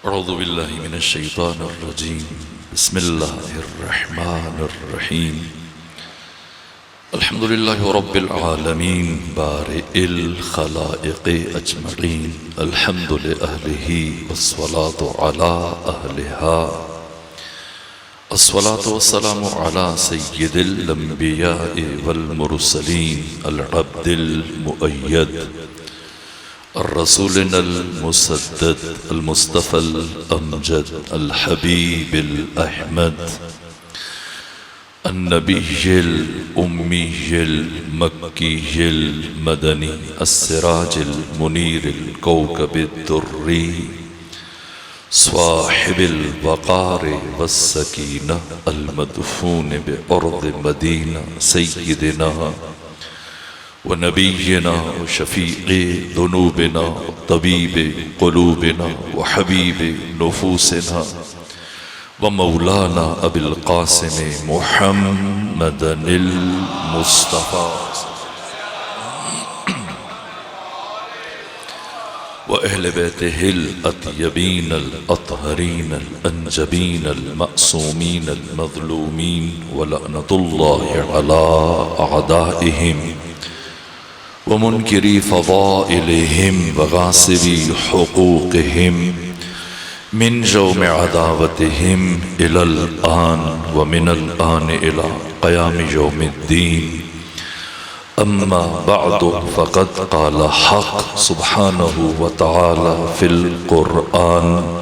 اعوذ باللہ من الشیطان الرجیم بسم اللہ الرحمن الرحیم الحمدللہ رب العالمین بارئ الخلائق اجمعین الحمد لأہلہ والصلاة علی اہلہا الصلاة والسلام علی سید الانبیاء والمرسلین العبد المؤید الرسول المسدد المصطفى الأمجد الحبيب الأحمد النبي الأمي المكي المدني السراج المنير الكوكب الدري صاحب الوقار والسكينة المدفون بأرض مدينة سيدنا ونبينا وشفيع ذنوبنا طبيب قلوبنا وحبيب نفوسنا ومولانا أبي القاسم محمد المصطفى وأهل بيته الأطيبين الأطهرين الأنجبين المأسومين المظلومين ولعنة الله على أعدائهم ومنكري فضائلهم وغاصبي حقوقهم من جوم عداوتهم إلى الآن ومن الآن إلى قيام يوم الدين أما بعد فقد قال حق سبحانه وتعالى في القرآن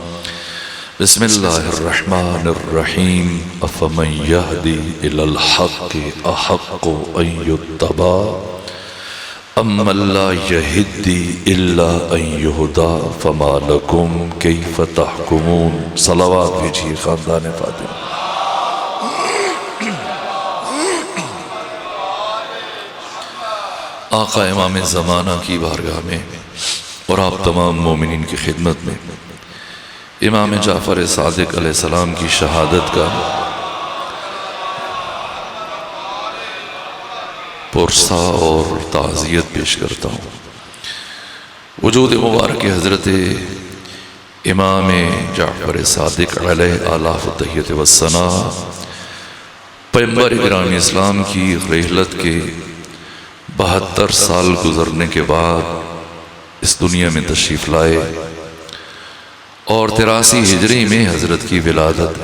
بسم الله الرحمن الرحيم أفمن يهدي إلى الحق أحق أن يتبع أما لا يهدي إلا أن يهدى فما لكم كيف تحكمون صلوات بھیجیے خاندان فاطمہ. آقا امام زمانہ کی بارگاہ میں اور آپ تمام مومنین کی خدمت میں امام جعفر صادق علیہ السلام کی شہادت کا پرسہ اور تعزیت پیش کرتا ہوں. وجود مبارک حضرت امام جعفر صادق علیہ آلاف التحیت والثناء پیغمبر گرامی اسلام کی رحلت کے 72 سال گزرنے کے بعد اس دنیا میں تشریف لائے اور 83 ہجری میں حضرت کی ولادت،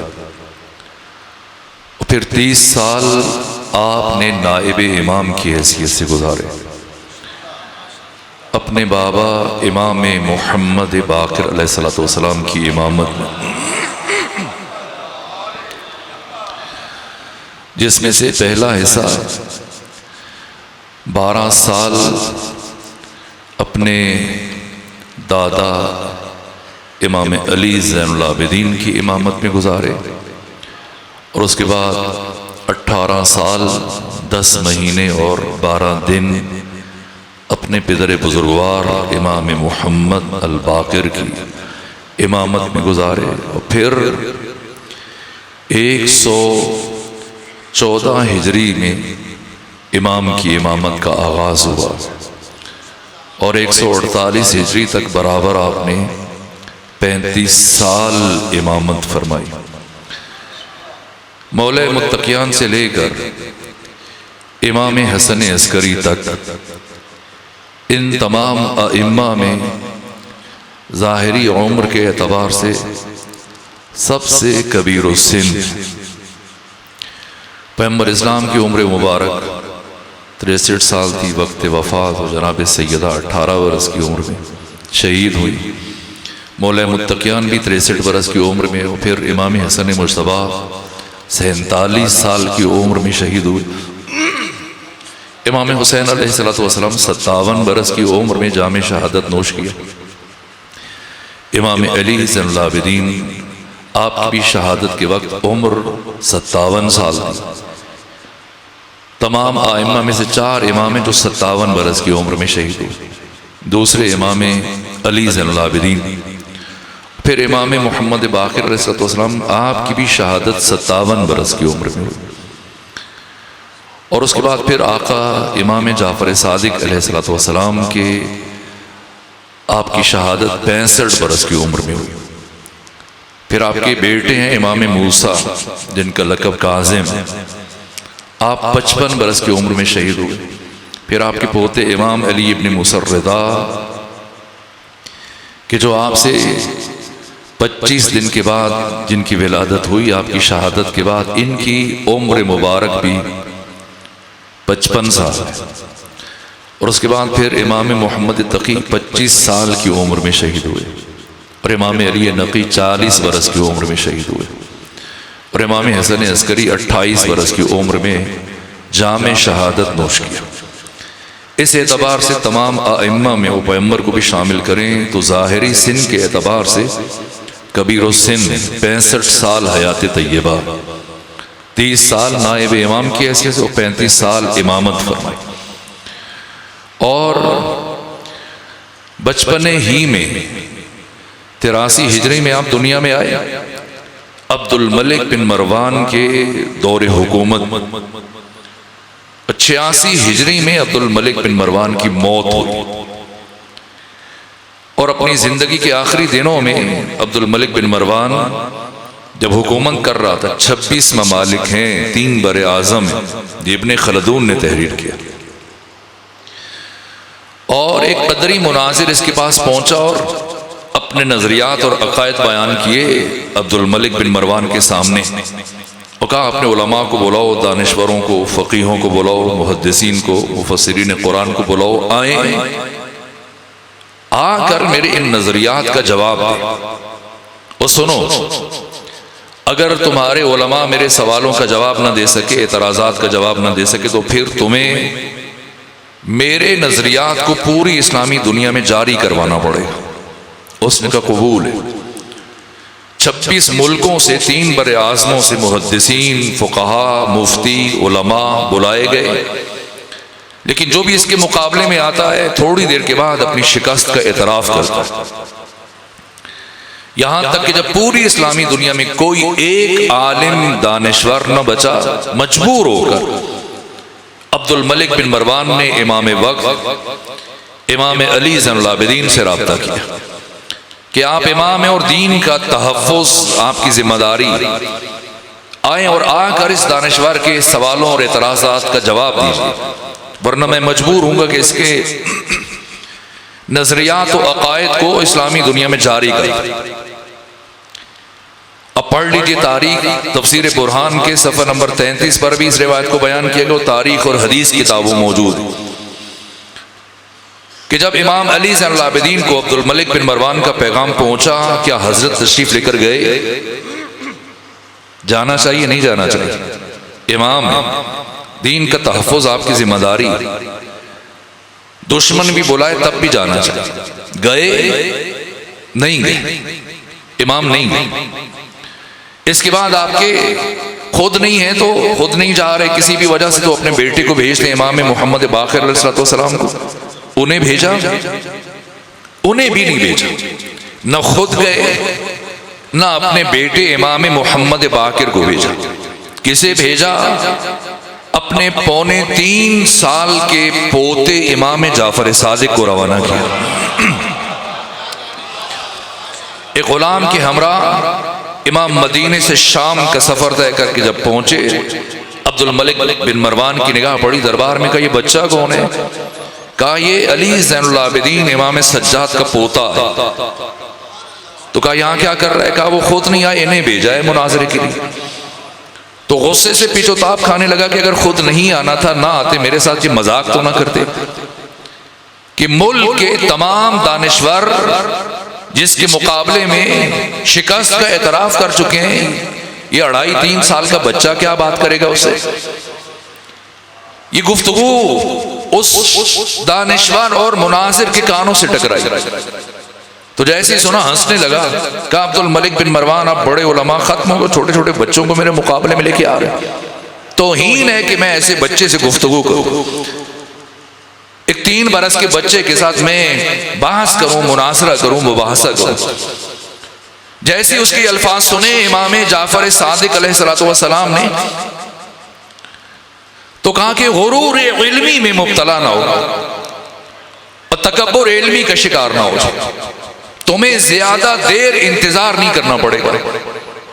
پھر 30 سال آپ نے نائب امام کی حیثیت سے گزارے. اپنے بابا امام محمد باقر علیہ السلام کی امامت میں، جس میں سے پہلا حصہ 12 سال اپنے دادا امام علی زین العابدین کی امامت میں گزارے، اور اس کے بعد 18 سال 10 مہینے اور 12 دن اپنے پدر بزرگوار امام محمد الباقر کی امامت میں گزارے، اور پھر 114 ہجری میں امام کی امامت کا آغاز ہوا، اور 148 ہجری تک برابر آپ نے 35 سال امامت فرمائی. مولا متقیان سے لے کر امام حسن عسکری تک ان تمام ائمہ میں ظاہری عمر کے اعتبار سے سب سے کبیر السن. پیغمبر اسلام کی عمر مبارک 63 سال تھی وقت وفات، اور جناب سیدہ 18 برس کی عمر میں شہید ہوئی. مولا متقیان بھی 63 برس کی عمر میں، اور پھر امام حسن مجتبیٰ 47 سال کی عمر میں شہید ہوئے. امام حسین علیہ السلام 57 برس کی عمر میں جام شہادت نوش کیا. امام علی زین العابدین آپ کی شہادت کے وقت عمر 57 سال تھی. تمام ائمہ میں سے 4 امام جو 57 برس کی عمر میں شہید ہوئے. دوسرے امام علی زین العابدین، پھر امام محمد باقر علیہ السلام، آپ کی بھی شہادت 57 برس کی عمر میں ہوئی. اور اس کے بعد پھر آقا امام جعفر صادق علیہ السلام کے آپ کی شہادت 65 برس کی عمر میں ہوئی. پھر آپ کے بیٹے ہیں امام موسیٰ جن کا لقب کاظم، آپ 55 برس کی عمر میں شہید ہوئے۔ پھر آپ کے پوتے امام علی ابن موسیٰ الرضا کہ جو آپ سے 25 دن کے بعد جن کی ولادت ہوئی، آپ کی شہادت کے بعد ان کی عمر مبارک بھی 55 سال ہے۔ اور اس کے بعد پھر امام محمد تقی 25 سال کی عمر میں شہید ہوئے، اور امام علی نقی 40 برس کی عمر میں شہید ہوئے، اور امام حسن عسکری 28 برس کی عمر میں جام شہادت نوش کیا۔ اس اعتبار سے تمام ائمہ میں پیغمبر کو بھی شامل کریں تو ظاہری سن کے اعتبار سے کبیر السن 65 سال حیات طیبہ، 30 سال نائب امام کی حیثیت سے، اور 35 سال امامت فرمائی۔ اور بچپنے ہی میں 83 ہجری میں آپ دنیا میں آئے۔ عبد الملک بن مروان کے دور حکومت 86 ہجری میں عبد الملک بن مروان کی موت ہوئی، اور اپنی زندگی کے آخری دنوں میں عبد الملک بن مروان جب حکومت کر رہا تھا، 26 ممالک ہیں، 3 بر اعظم ہیں، یہ ابن خلدون نے تحریر کیا، اور ایک قدری مناظر اس کے پاس پہنچا اور اپنے نظریات اور عقائد بیان کیے عبد الملک بن مروان کے سامنے، اور کہا اپنے علماء کو بلاؤ، دانشوروں کو، فقیہوں کو بلاؤ، محدثین کو، مفسرین قرآن کو بلاؤ، آئیں آ کر میرے ان نظریات کا جواب دیں، اور سنو، اگر تمہارے علماء میرے سوالوں کا جواب نہ دے سکے، اعتراضات کا جواب نہ دے سکے، تو پھر تمہیں میرے نظریات کو پوری اسلامی دنیا میں جاری کروانا پڑے گا۔ اس نے کہا قبول ہے۔ 26 ملکوں سے، 3 بر اعظموں سے محدثین، فقہا، مفتی، علماء بلائے گئے، لیکن جو بھی اس کے مقابلے میں آتا ہے تھوڑی دیر کے بعد اپنی شکست کا اعتراف کرتا ہے، یہاں تک کہ جب پوری اسلامی دنیا میں کوئی ایک عالم دانشور نہ بچا، مجبور ہو کر عبد الملک بن مروان نے امام وقت امام علی زین العابدین سے رابطہ کیا کہ آپ امام ہیں اور دین کا تحفظ آپ کی ذمہ داری، آئیں اور آ کر اس دانشور کے سوالوں اور اعتراضات کا جواب دیجیے، ورنہ میں مجبور ہوں گا کہ اس کے نظریات و عقائد کو اسلامی دنیا میں جاری کریں۔ اب پڑھ لیجیے تاریخ، تفسیر برہان کے صفحہ نمبر 33 پر بھی اس روایت کو بیان کیا گیا، تاریخ اور حدیث کتابوں موجود کہ جب امام علی زین العابدین کو عبد الملک بن مروان کا پیغام پہنچا، کیا حضرت تشریف لے کر گئے؟ جانا چاہیے نہیں جانا چاہیے؟ امام دین کا تحفظ آپ کی ذمہ داری، دشمن بھی بلائے تب بھی جانا چاہیے، گئے نہیں گئے، امام نہیں گئے۔ اس کے بعد آپ کے خود نہیں ہیں تو خود نہیں جا رہے کسی بھی وجہ سے، تو اپنے بیٹے کو بھیج دیں، امام محمد باقر علیہ السلام کو، انہیں بھیجا، انہیں بھی نہیں بھیجا، نہ خود گئے نہ اپنے بیٹے امام محمد باقر کو بھیجا۔ کسے بھیجا؟ اپنے 3.25 سال کے پوتے امام جعفر صادق کو روانہ کیا۔ ایک غلام کے ہمراہ امام مدینے سے شام کا سفر طے کر کے جب پہنچے، عبد الملک بن مروان کی نگاہ پڑی دربار میں، کہا یہ بچہ کون ہے؟ کہا یہ علی زین العابدین امام سجاد کا پوتا ہے۔ تو کہا یہاں کیا کر رہا ہے؟ کہا وہ خود نہیں آئے، انہیں بھیجا ہے مناظرے کے لیے۔ تو غصے سے پیچھو تاب کھانے لگا کہ اگر خود نہیں آنا تھا نہ آتے، میرے ساتھ یہ مذاق تو نہ کرتے کہ ملک کے تمام دانشور جس کے مقابلے میں شکست کا اعتراف کر چکے ہیں، یہ 2.5-3 سال کا بچہ کیا بات کرے گا اسے؟ یہ گفتگو اس دانشور اور مناظر کے کانوں سے ٹکرائی، تو جیسے ہی سنا ہنسنے لگا۔ کہا عبد الملک بن مروان آپ بڑے علماء، ختم ہو گئے، چھوٹے چھوٹے بچوں کو میرے مقابلے میں لے کے آ رہے، توہین ہے کہ میں ایسے بچے سے گفتگو کروں، ایک 3 برس کے بچے کے ساتھ میں بحث کروں، مناظرہ کروں، مباحثہ کروں۔ جیسے اس کے الفاظ سنے امام جعفر صادق علیہ السلام نے، تو کہا کہ غرور علمی میں مبتلا نہ ہو اور تکبر علمی کا شکار نہ ہو جائے۔ تمہیں زیادہ دیر انتظار نہیں کرنا پڑے گا،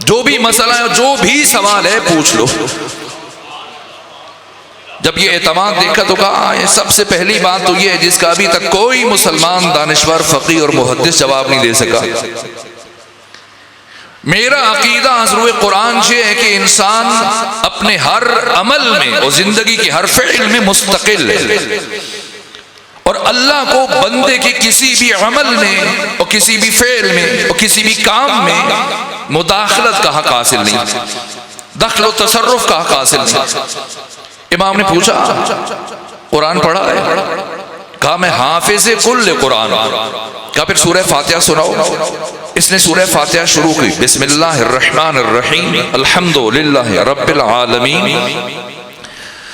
جو بھی مسئلہ ہے، جو بھی سوال ہے پوچھ لو۔ جب یہ اعتماد دیکھا تو کہا سب سے پہلی بات تو یہ ہے جس کا ابھی تک کوئی مسلمان دانشور، فقیہ اور محدث جواب نہیں دے سکا۔ میرا عقیدہ از روئے قرآن سے ہے کہ انسان اپنے ہر عمل میں اور زندگی کے ہر فعل میں مستقل ہے، اور اللہ کو بندے کے کسی بھی عمل میں اور کسی بھی فعل میں اور کسی بھی کام میں مداخلت کا حق حاصل نہیں، دخل و تصرف کا حق حاصل نہیں۔ امام نے پوچھا قرآن پڑھا ہے؟ کہا میں حافظ کل قرآن۔ کہا پھر سورہ فاتحہ سناؤ۔ اس نے سورہ فاتحہ شروع کی، بسم اللہ الرحمن الرحیم الحمدللہ رب العالمین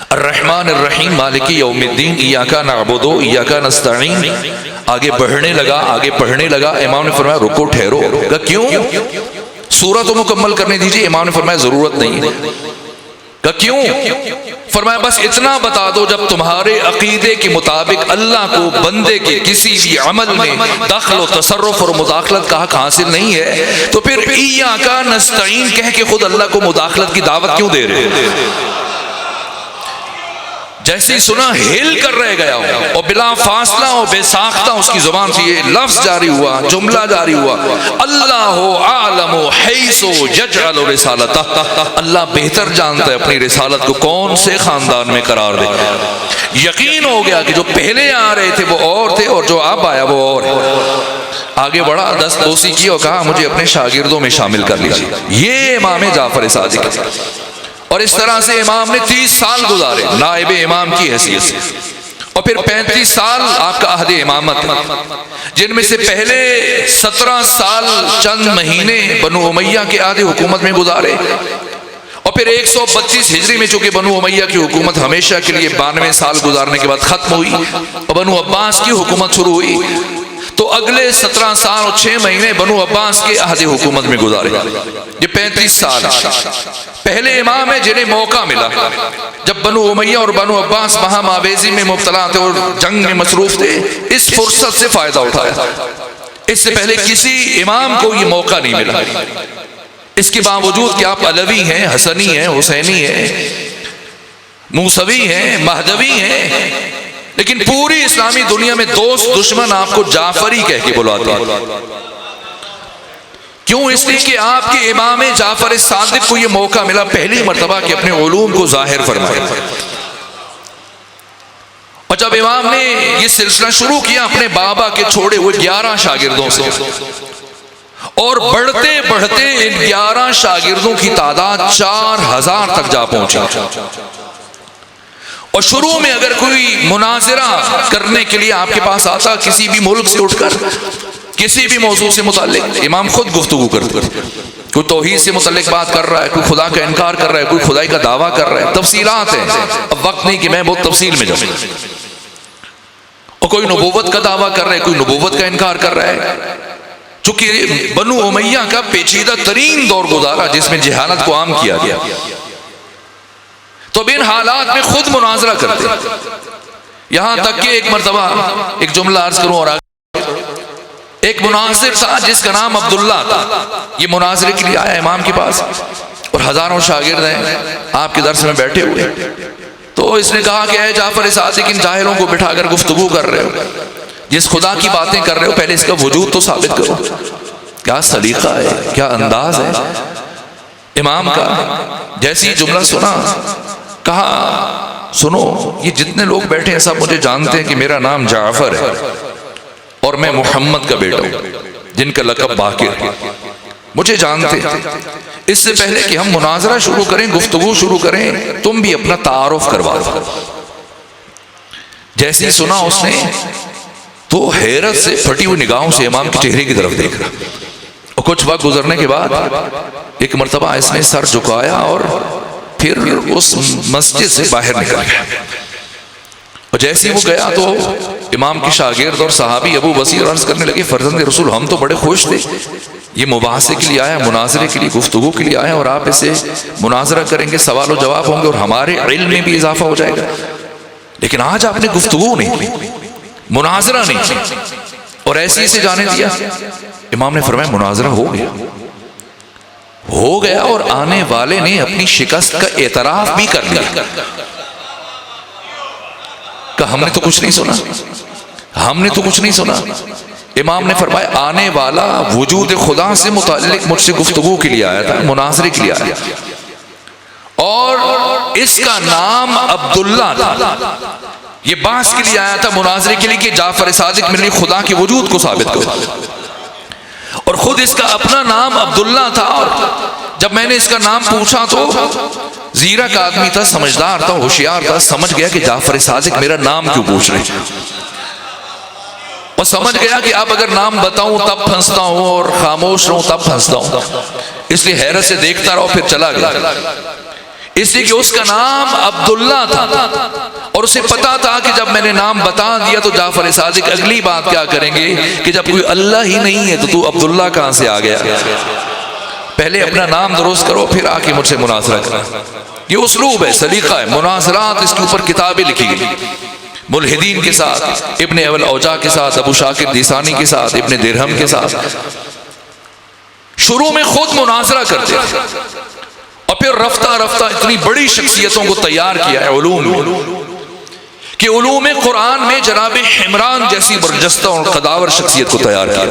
الرحمن الرحیم مالک یوم الدین ایاک نعبد و ایاک نستعین۔ آگے بڑھنے لگا، آگے پڑھنے لگا۔ امام نے فرمایا رکو، ٹھہرو۔ کہا کیوں؟ سورہ تو مکمل کرنے دیجیے۔ امام نے فرمایا ضرورت نہیں ہے۔ کہا کیوں؟ فرمایا بس اتنا بتا دو جب تمہارے عقیدے کے مطابق اللہ کو بندے کے کسی بھی عمل میں دخل و تصرف اور مداخلت کا حق حاصل نہیں ہے تو پھر ایاک نستعین کہہ کے خود اللہ کو مداخلت کی دعوت کیوں دے رہے ہیں؟ جیسے ہی سنا ہل کر رہ گیا اور بلا فاصلہ اور بے ساختہ اس کی زبان سے یہ لفظ جاری ہوا، جملہ جاری ہوا، اللہ عالم حیث یجعل رسالتہ، اللہ بہتر جانتا ہے اپنی رسالت کو کون سے خاندان میں قرار دے۔ یقین ہو گیا کہ جو پہلے آ رہے تھے وہ اور تھے اور جو اب آیا وہ اور ہے۔ آگے بڑھا، دست بوسی کی اور کہا مجھے اپنے شاگردوں میں شامل کر لیجیے۔ یہ امام جعفر صادق ہے، اور اس طرح سے امام نے 30 سال گزارے نائب امام کی حیثیت سے، اور پھر 35 سال آپ کا عہد امامت، جن میں سے پہلے 17 سال چند مہینے بنو امیہ کے عہد حکومت میں گزارے، اور پھر 132 ہجری میں چونکہ بنو امیہ کی حکومت ہمیشہ کے لیے 92 سال گزارنے کے بعد ختم ہوئی اور بنو عباس کی حکومت شروع ہوئی، تو اگلے 17 سال اور 6 مہینے بنو عباس کے عہد حکومت میں گزارے۔ یہ 35 سال پہلے امام ہے جنہیں موقع ملا جب بنو امیہ اور بنو عباس مہا ماویزی میں مبتلا تھے اور جنگ میں مصروف تھے، اس فرصت سے فائدہ اٹھایا۔ اس سے پہلے کسی امام کو یہ موقع نہیں ملا، اس کے باوجود کہ آپ علوی ہیں، حسنی ہیں، حسینی ہیں، موسوی ہیں، مہدوی ہیں، لیکن پوری اسلامی دنیا میں دوست دشمن آپ کو جعفری کہہ کے بلاتے ہیں۔ کیوں؟ اس لیے کہ آپ کے امام جعفر صادق کو یہ موقع ملا پہلی مرتبہ کہ اپنے علوم کو ظاہر فرمائے، اور جب امام نے یہ سلسلہ شروع کیا اپنے بابا کے چھوڑے ہوئے 11 شاگردوں سے، اور بڑھتے بڑھتے ان 11 شاگردوں کی تعداد 4000 تک جا پہنچی، اور شروع میں اگر کوئی مناظرہ کرنے کے لیے آپ کے پاس آتا کسی بھی ملک سے اٹھ کر کسی بھی موضوع سے متعلق، امام خود گفتگو کرتے، کوئی توحید سے متعلق بات کر رہا ہے، کوئی خدا کا انکار کر رہا ہے، کوئی خدائی کا دعویٰ کر رہا ہے، تفصیلات ہیں، اب وقت نہیں کہ میں بہت تفصیل میں جاؤں، اور کوئی نبوت کا دعویٰ کر رہا ہے، کوئی نبوت کا انکار کر رہا ہے، چونکہ بنو امیہ کا پیچیدہ ترین دور گزارا جس میں جہالت کو عام کیا گیا، تو اب ان حالات میں خود مناظرہ کرتے، یہاں تک کہ ایک مرتبہ ایک جملہ عرض کروں اور ایک مناظر تھا جس کا نام عبداللہ تھا، یہ مناظرے کے لیے آیا امام کے پاس، اور ہزاروں شاگرد ہیں آپ کے درس میں بیٹھے ہوئے، تو اس نے کہا کہ اے جعفر صادق ان جاہلوں کو بٹھا کر گفتگو کر رہے ہو، جس خدا کی باتیں کر رہے ہو پہلے اس کا وجود تو ثابت کرو۔ کیا سلیقہ ہے، کیا انداز ہے امام کا۔ جیسی جملہ سنا کہا سنو یہ جتنے لوگ بیٹھے ہیں سب مجھے جانتے ہیں کہ میرا نام جعفر ہے اور میں محمد کا بیٹا ہوں جن کا لقب باقر ہے، مجھے جانتے ہیں۔ اس سے پہلے کہ ہم مناظرہ شروع کریں، گفتگو شروع کریں، تم بھی اپنا تعارف کروا دو۔ جیسے سنا اس نے تو حیرت سے پھٹی ہوئی نگاہوں سے امام کے چہرے کی طرف دیکھ رہا، اور کچھ وقت گزرنے کے بعد ایک مرتبہ اس نے سر جھکایا اور پھر اس مسجد سے باہر نکل گیا، اور جیسے وہ گیا تو امام کے شاگرد اور صحابی ابو بصیر عرض کرنے لگے فرزند رسول ہم تو بڑے خوش تھے، یہ مباحثے کے لیے آیا، مناظرے کے لیے، گفتگو کے لیے آیا، اور آپ اسے مناظرہ کریں گے، سوال و جواب ہوں گے اور ہمارے علم میں بھی اضافہ ہو جائے گا، لیکن آج آپ نے گفتگو نہیں کی، مناظرہ نہیں کی، اور ایسی سے جانے دیا؟ امام نے فرمایا مناظرہ ہو گیا اور آنے والے نے اپنی شکست کا اعتراف بھی کر لیا کہ ہم نے تو کچھ نہیں سنا، امام نے فرمایا آنے والا وجود خدا سے متعلق مجھ سے گفتگو کے لیے آیا تھا، مناظرے کے لیے آیا، اور اس کا نام عبداللہ تھا۔ یہ بحث کے لیے آیا تھا، مناظرے کے لیے کہ جعفر صادق میرے لیے خدا کے وجود کو ثابت کرو، اور خود اس کا اپنا نام عبداللہ تھا۔ اور جب میں نے اس کا نام پوچھا تو زیرک آدمی تھا، سمجھدار تھا، ہوشیار تھا، سمجھ گیا کہ جعفر صادق میرا نام کیوں پوچھ رہے، اور سمجھ گیا کہ اب اگر نام بتاؤں تب پھنستا ہوں اور خاموش رہوں تب پھنستا ہوں، اس لیے حیرت سے دیکھتا رہا، پھر چلا گیا، اس لیے کہ اس کا نام عبداللہ تھا، اور اسے پتا تھا کہ جب میں نے نام بتا دیا تو جعفر صادق اگلی بات کیا کریں گے کہ جب کوئی اللہ ہی نہیں ہے تو عبداللہ کہاں سے آ گیا، پہلے اپنا نام درست کرو پھر آ کے مجھ سے مناظرہ کرو۔ یہ اسلوب ہے، سلیقہ ہے، مناظرات، اس کے اوپر کتابیں لکھی گئی، ملحدین کے ساتھ، ابن ابی الاوجاع کے ساتھ، ابو شاکر دیسانی کے ساتھ، ابن درہم کے ساتھ، شروع میں خود مناظرہ کرتے تھے، اور پھر رفتہ رفتہ اتنی بڑی شخصیتوں کو تیار کیا ہے علوم میں کہ علوم قرآن میں جناب حمران جیسی برجستہ اور قداور شخصیت کو تیار کیا،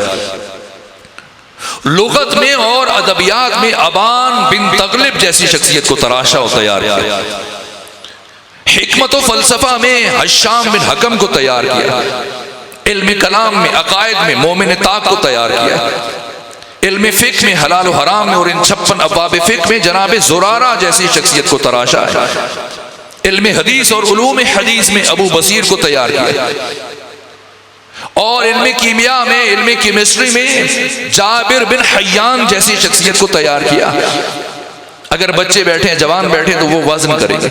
لغت میں اور ادبیات میں ابان بن تغلب جیسی شخصیت کو تراشا اور تیار کیا، حکمت و فلسفہ میں ہشام بن حکم کو تیار کیا، علم کلام میں، عقائد میں مومن طاق کو تیار کیا، علم فقہ میں، حلال و حرام میں اور ان 56 ابواب فقہ میں جناب زرارہ جیسی شخصیت کو تراشا ہے، علم حدیث اور علوم حدیث میں ابو بصیر کو تیار کیا، اور علم کیمیا میں، علم کیمسٹری میں جابر بن حیان جیسی شخصیت کو تیار کیا۔ اگر بچے بیٹھے ہیں، جوان بیٹھے تو وہ وزن کریں گے۔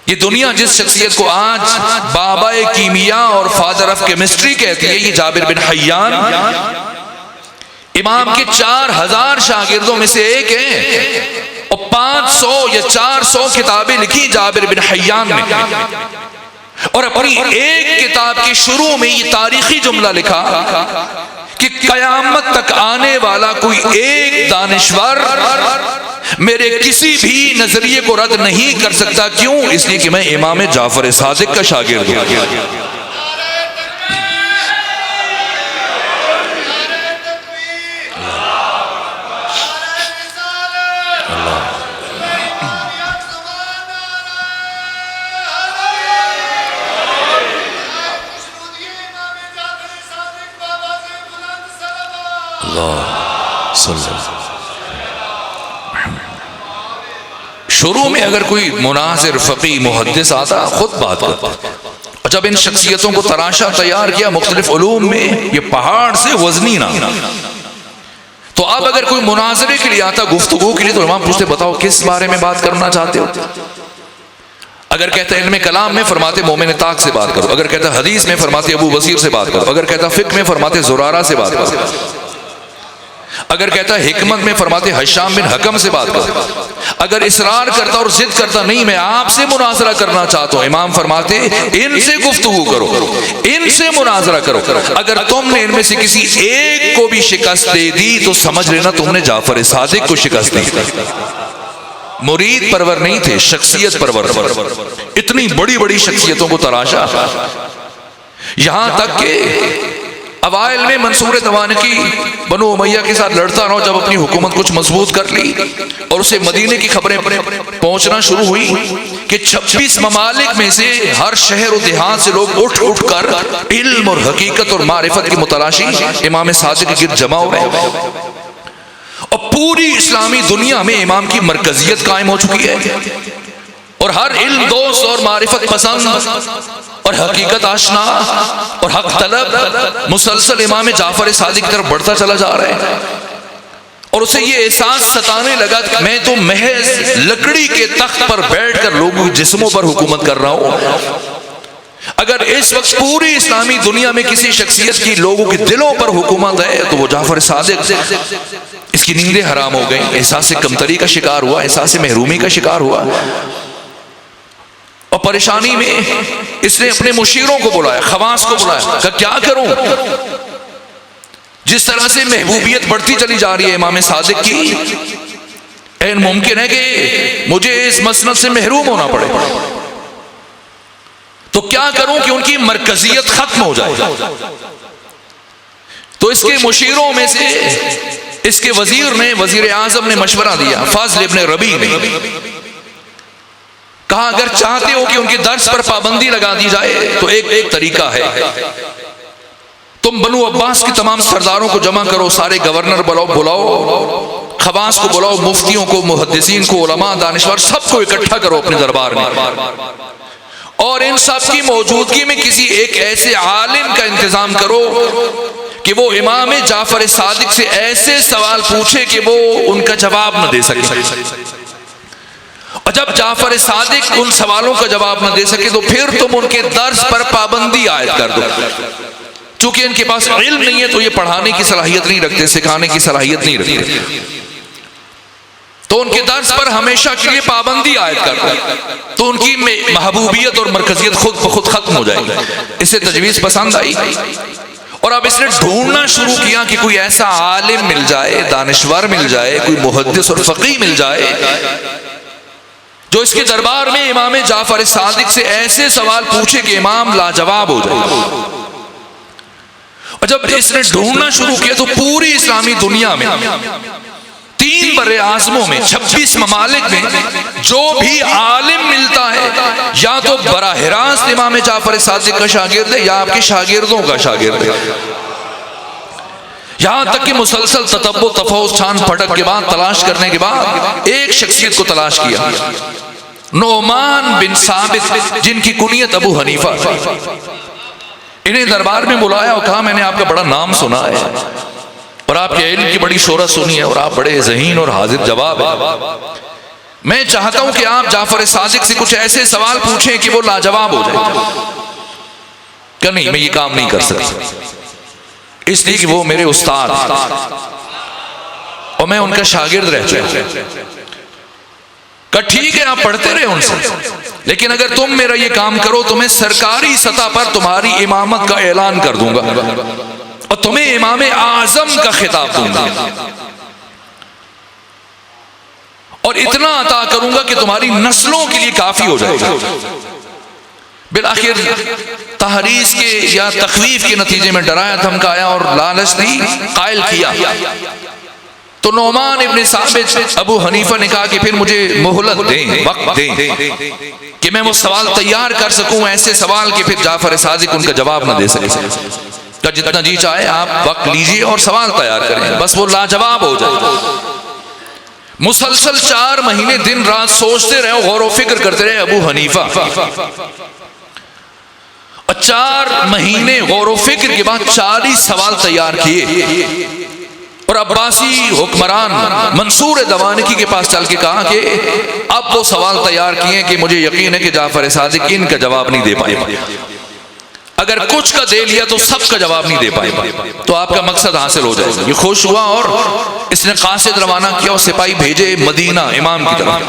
یہ دنیا جس شخصیت کو آج بابا کیمیا اور فادر آف کیمسٹری کہتی ہے، یہ جابر بن حیان امام کے 4000 شاگردوں میں سے ایک ہے، اور 500 یا 400 کتابیں لکھی جابر بن حیان نے، اور اپنی ایک کتاب کے شروع میں یہ تاریخی جملہ لکھا کہ قیامت تک آنے والا کوئی ایک دانشور میرے کسی بھی نظریے کو رد نہیں کر سکتا، کیوں؟ اس لیے کہ میں امام جعفر صادق کا شاگرد ہوں۔ شروع میں اگر کوئی مناظر فقی محدث آتا خود بات کرتا، اور جب ان شخصیتوں کو تراشا، تیار کیا مختلف علوم میں، یہ پہاڑ سے وزنی نہ، تو اب اگر کوئی مناظرے کے لیے آتا، گفتگو کے لیے، تو امام پوچھتے بتاؤ کس بارے میں بات کرنا چاہتے ہو؟ اگر کہتا ہے علم کلام میں، فرماتے مومن طاق سے بات کرو، اگر کہتا حدیث میں، فرماتے ابو بصیر سے بات کرو، اگر کہتا فقہ میں، فرماتے زرارہ سے بات کرو، اگر کہتا ہے حکمت میں، فرماتے ہشام بن حکم سے بات کرو، اگر اصرار کرتا اور ضد کرتا نہیں میں آپ سے مناظرہ کرنا چاہتا ہوں، امام فرماتے ان سے گفتگو کرو، ان سے مناظرہ کرو، اگر تم نے ان میں سے کسی ایک کو بھی شکست دے دی تو سمجھ لینا تم نے جعفر صادق کو شکست دی۔ مرید پرور نہیں تھے، شخصیت پرور، اتنی بڑی بڑی شخصیتوں کو تراشا، یہاں تک کہ اوائل میں منصور دوانقی بنو امیہ کے ساتھ لڑتا رہا، جب اپنی حکومت کچھ مضبوط کر لی اور اسے مدینے کی خبریں پہنچنا شروع ہوئی کہ 26 ممالک میں سے ہر شہر و دیہات سے لوگ اٹھ اٹھ کر علم اور حقیقت اور معرفت کی متلاشی امام صادق کے گرد جمع ہو رہے ہیں، اور پوری اسلامی دنیا میں امام کی مرکزیت قائم ہو چکی ہے، اور ہر علم دوست اور معرفت پسند اور حقیقت آشنا اور حق طلب مسلسل امام جعفر صادق کی طرف بڑھتا چلا جا رہا ہے، اور اسے یہ احساس ستانے لگا کہ میں تو محض لکڑی کے تخت پر بیٹھ کر لوگوں کے جسموں پر حکومت کر رہا ہوں، اگر اس وقت پوری اسلامی دنیا میں کسی شخصیت کی لوگوں کے دلوں پر حکومت ہے تو وہ جعفر صادق۔ اس کی نیندیں حرام ہو گئیں، احساس کمتری کا شکار ہوا، احساس محرومی کا شکار ہوا، اور پریشانی میں اس نے اپنے مشیروں کو بلایا، خواص کو بلایا، کہا کیا کروں؟ جس طرح سے محبوبیت بڑھتی چلی جا رہی ہے امام صادق کی، این ممکن ہے کہ مجھے اس مسند سے محروم ہونا پڑے، تو کیا کروں کہ ان کی مرکزیت ختم ہو جائے؟ تو اس کے مشیروں میں سے اس کے وزیر اعظم نے مشورہ دیا، فاضل ابن ربیع نے کہا اگر چاہتے ہو کہ ان کے درس پر پابندی لگا دی جائے تو ایک طریقہ ہے، تم بنو عباس کے تمام سرداروں کو جمع کرو، سارے گورنر بلاؤ، خواص کو بلاؤ، مفتیوں کو، محدثین کو، علماء، دانشور، سب کو اکٹھا کرو اپنے دربار میں، اور ان سب کی موجودگی میں کسی ایک ایسے عالم کا انتظام کرو کہ وہ امام جعفر صادق سے ایسے سوال پوچھے کہ وہ ان کا جواب نہ دے سکے، اور جب جعفر صادق ان سوالوں کا جواب نہ دے سکے تو پھر تم ان کے درس پر پابندی عائد کر دو، چونکہ ان کے پاس علم نہیں ہے تو یہ پڑھانے کی صلاحیت نہیں رکھتے، سکھانے کی صلاحیت نہیں رکھتے، تو ان کے درس پر ہمیشہ کے لیے پابندی عائد کر دو، تو ان کی محبوبیت اور مرکزیت خود بخود ختم ہو جائے گی۔ اسے تجویز پسند آئی، اور اب اس نے ڈھونڈنا شروع کیا کہ کوئی ایسا عالم مل جائے، دانشور مل جائے، کوئی محدث اور فقیہ مل جائے جو اس کے دربار میں امام جعفر صادق سے ایسے سوال پوچھے کہ امام لاجواب ہو جائے۔ اور جب اس نے ڈھونڈنا شروع کیا تو پوری اسلامی دنیا میں 3 بر اعظموں میں 26 ممالک میں جو بھی عالم ملتا ہے یا تو براہ راست امام جعفر صادق کا شاگرد ہے یا آپ کے شاگردوں کا شاگرد ہے، یہاں تک کہ مسلسل تتبع تفحص چھان پھٹک کے بعد تلاش کرنے کے بعد ایک شخصیت کو تلاش کیا، نعمان بن ثابت، جن کی کنیت ابو حنیفہ، انہیں دربار میں بلایا اور کہا میں نے آپ کا بڑا نام سنا ہے اور آپ کے علم کی بڑی شہرت سنی ہے اور آپ بڑے ذہین اور حاضر جواب ہیں، میں چاہتا ہوں کہ آپ جعفر صادق سے کچھ ایسے سوال پوچھیں کہ وہ لاجواب ہو جائے۔ کہ نہیں، میں یہ کام نہیں کر سکتا، اس لیے کہ وہ میرے استاد اور میں ان کا شاگرد رہ چکا ہوں۔ کہا ٹھیک ہے، آپ پڑھتے رہے ان سے، لیکن اگر تم میرا یہ کام کرو تو میں سرکاری سطح پر تمہاری امامت کا اعلان کر دوں گا اور تمہیں امام اعظم کا خطاب دوں گا، اور اتنا عطا کروں گا کہ تمہاری نسلوں کے لیے کافی ہو جائے گا۔ بالآخر تحریض کے یا تخویف کے نتیجے میں ڈرایا دھمکایا اور لالچ دی قائل کیا، تو نعمان ابن ثابت ابو حنیفہ نے کہا کہ پھر مجھے مہلت دیں، وقت دیں کہ میں وہ سوال تیار کر سکوں، ایسے سوال کہ پھر جعفر صادق ان کا جواب نہ دے سکے۔ کہ جتنا جی چاہے آپ وقت لیجئے اور سوال تیار کریں، بس وہ لاجواب ہو جائے۔ مسلسل 4 مہینے دن رات سوچتے رہے، غور و فکر کرتے رہے ابو حنیفہ، اور 4 مہینے غور و فکر کے بعد 40 سوال تیار کیے، اور عباسی حکمران منصور دوانکی کے پاس چل کے کہا کہ اب وہ سوال تیار کیے کہ مجھے یقین ہے کہ جعفر صادق ان کا جواب نہیں دے پائے، اگر کچھ کا دے لیا تو سب کا جواب نہیں دے پائے، تو آپ کا مقصد حاصل ہو جائے گا۔ یہ خوش ہوا اور اس نے قاصد روانہ کیا اور سپاہی بھیجے مدینہ امام کی طرف،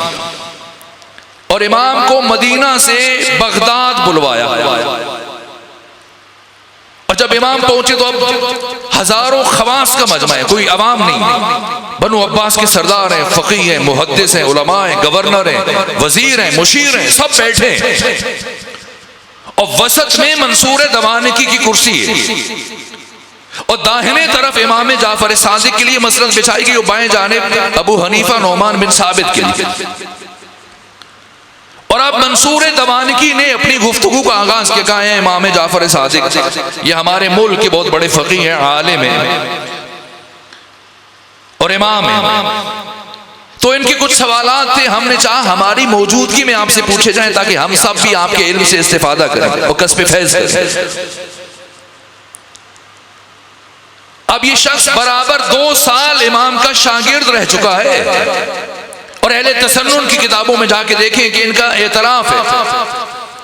اور امام کو مدینہ سے بغداد بلوایا، اور جب امام پہنچے تو اب ہزاروں خواص کا مجمع ہے، کوئی عوام نہیں، بنو عباس کے سردار ہیں، فقیہ ہیں، محدث ہیں، علماء ہیں، گورنر ہیں، وزیر ہیں، مشیر ہیں، سب بیٹھے ہیں، اور وسط میں منصور دوانکی کی کرسی ہے، اور داہنے طرف امام جعفر صادق کے لیے مسند بچھائی گئی، اور بائیں جانب ابو حنیفہ نعمان بن ثابت کے لیے۔ اور اب منصور دوانکی نے اپنی گفتگو کا آغاز کیا، کہا ہے امام جعفر صادق یہ ہمارے ملک کے بہت بڑے فقیہ ہیں، عالم ہیں اور امام ہیں، تو ان کے کچھ سوالات تھے، ہم نے چاہا ہماری موجودگی میں آپ سے پوچھے جائیں تاکہ ہم سب بھی آپ کے علم سے استفادہ کریں اور کسب فیض کریں۔ اب یہ شخص برابر 2 سال امام کا شاگرد رہ چکا ہے، اور اہل تسنن کی کتابوں میں جا کے دیکھیں کہ ان کا اعتراف ہے،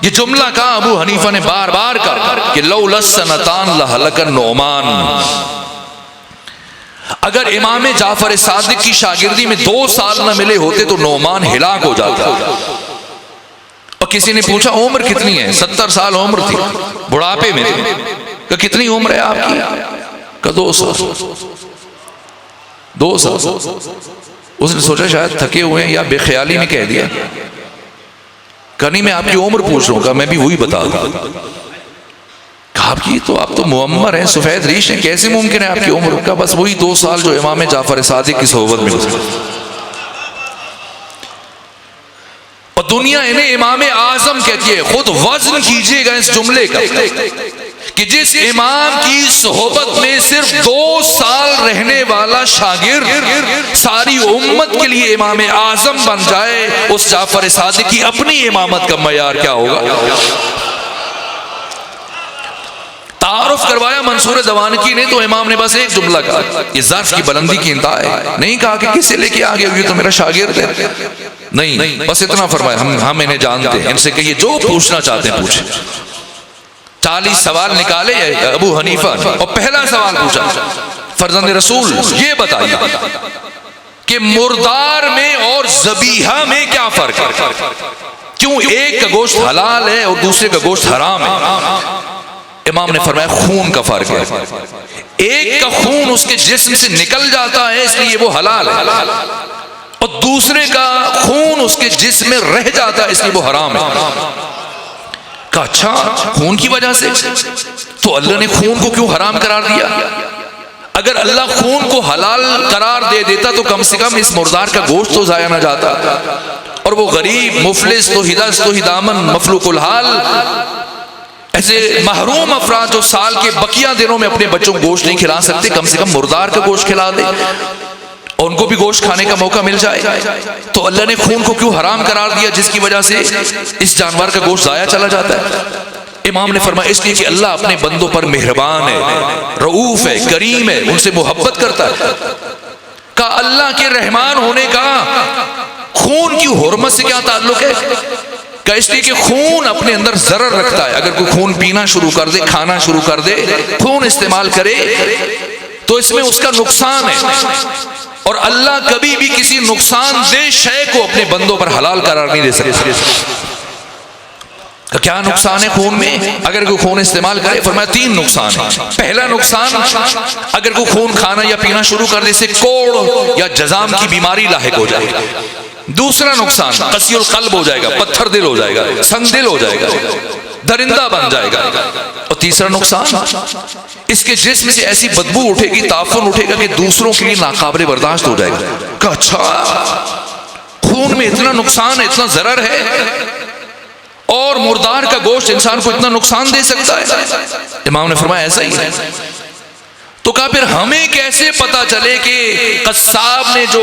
یہ جملہ کہا ابو حنیفہ نے بار بار کہا کہ لولا السنتان لہلک النعمان، اگر امام جعفر صادق کی شاگردی میں 2 سال نہ ملے ہوتے تو نعمان ہلاک ہو جاتا۔ اور کسی نے پوچھا عمر کتنی ہے؟ 70 سال عمر تھی، بڑھاپے میں، کہ کتنی عمر ہے آپ کی؟ کہ کہ 2 سال 2 سال اس نے سوچا شاید تھکے ہوئے ہیں یا بے خیالی میں کہہ دیا. کہا نہیں میں آپ کی عمر پوچھ رہا ہوں. کہا میں بھی وہی بتا دوں. کہا آپ تو معمر ہیں, سفید ریش ہیں, کیسے ممکن ہے آپ کی عمر؟ کا بس وہی 2 سال جو امام جعفر صادق کی صحبت میں گزرے. اور دنیا انہیں امام اعظم کہتی ہے. خود وزن کیجئے گا اس جملے کا کہ جس امام کی صحبت میں صرف 2 سال رہنے والا شاگرد ساری امت کے لیے امام اعظم بن جائے, اس جعفر صادق کی اپنی امامت کا معیار کیا ہوگا؟ تعارف کروایا منصور دوانکی نے تو امام نے بس ایک جملہ کہا, یہ ظرف کی بلندی کی انتہا ہے. نہیں کہا کہ کس سے لے کے آگے ہوئی تو میرا شاگرد ہے, نہیں, بس اتنا فرمایا ہم انہیں جانتے ہیں, ان سے کہیے جو پوچھنا چاہتے ہیں پوچھیں. 40 سوال نکالے ابو حنیفہ نے اور پہلا سوال پوچھا, فرزند رسول یہ بتائیے کہ مردار میں اور ذبیحہ میں کیا فرق ہے؟ کیوں ایک کا گوشت حلال ہے اور دوسرے کا گوشت حرام ہے؟ امام نے فرمایا خون کا فرق ہے. ایک کا خون اس کے جسم سے نکل جاتا ہے اس لیے وہ حلال ہے, اور دوسرے کا خون اس کے جسم میں رہ جاتا ہے اس لیے وہ حرام ہے. کہا اچھا خون کی وجہ سے, تو اللہ نے خون کو کیوں حرام قرار دیا؟ اگر اللہ خون کو حلال قرار دے دیتا تو کم سے کم اس مردار کا گوشت تو ضائع نہ جاتا, اور وہ غریب مفلس تو ہی دامن مفلوق الحال ایسے محروم افراد جو سال کے بقیہ دنوں میں اپنے بچوں کو گوشت نہیں کھلا سکتے, کم سے کم مردار کا گوشت کھلا دے اور ان کو بھی گوشت کھانے کا موقع مل جائے. تو اللہ نے خون کو کیوں حرام قرار دیا جس کی وجہ سے اس جانور کا گوشت ضائع چلا جاتا ہے؟ امام نے فرمایا اس لیے کہ اللہ اپنے بندوں پر مہربان ہے, رؤوف ہے, کریم ہے, ان سے محبت کرتا ہے. کہا اللہ کے رحمان ہونے کا خون کی حرمت سے کیا تعلق ہے؟ کہ اس لیے کہ خون اپنے اندر ضرر رکھتا ہے. اگر کوئی خون پینا شروع کر دے, کھانا شروع کر دے, خون استعمال کرے تو اس میں اس کا نقصان ہے, اور اللہ کبھی بھی کسی نقصان دہ شے کو اپنے بندوں پر حلال قرار نہیں دے سکتے. کیا نقصان ہے خون میں اگر کوئی خون استعمال کرے؟ فرمایا 3 نقصان ہے. پہلا نقصان, اگر کوئی خون کھانا یا پینا شروع کر دے سے کوڑ یا جزام کی بیماری لاحق ہو جائے. دوسرا نقصان قسی القلب ہو جائے گا, پتھر دل ہو جائے گا, سنگ دل ہو جائے گا, درندہ بن جائے گا. اور تیسرا نقصان, اس کے جسم سے ایسی بدبو اٹھے گی, تعفن اٹھے گا کہ دوسروں کے لیے ناقابل برداشت ہو جائے گا. کہ اچھا خون میں اتنا نقصان ہے, اتنا ضرر ہے, اور مردار کا گوشت انسان کو اتنا نقصان دے سکتا ہے؟ امام نے فرمایا ایسا ہی ہے. تو کہا پھر ہمیں کیسے پتا چلے کہ قصاب نے جو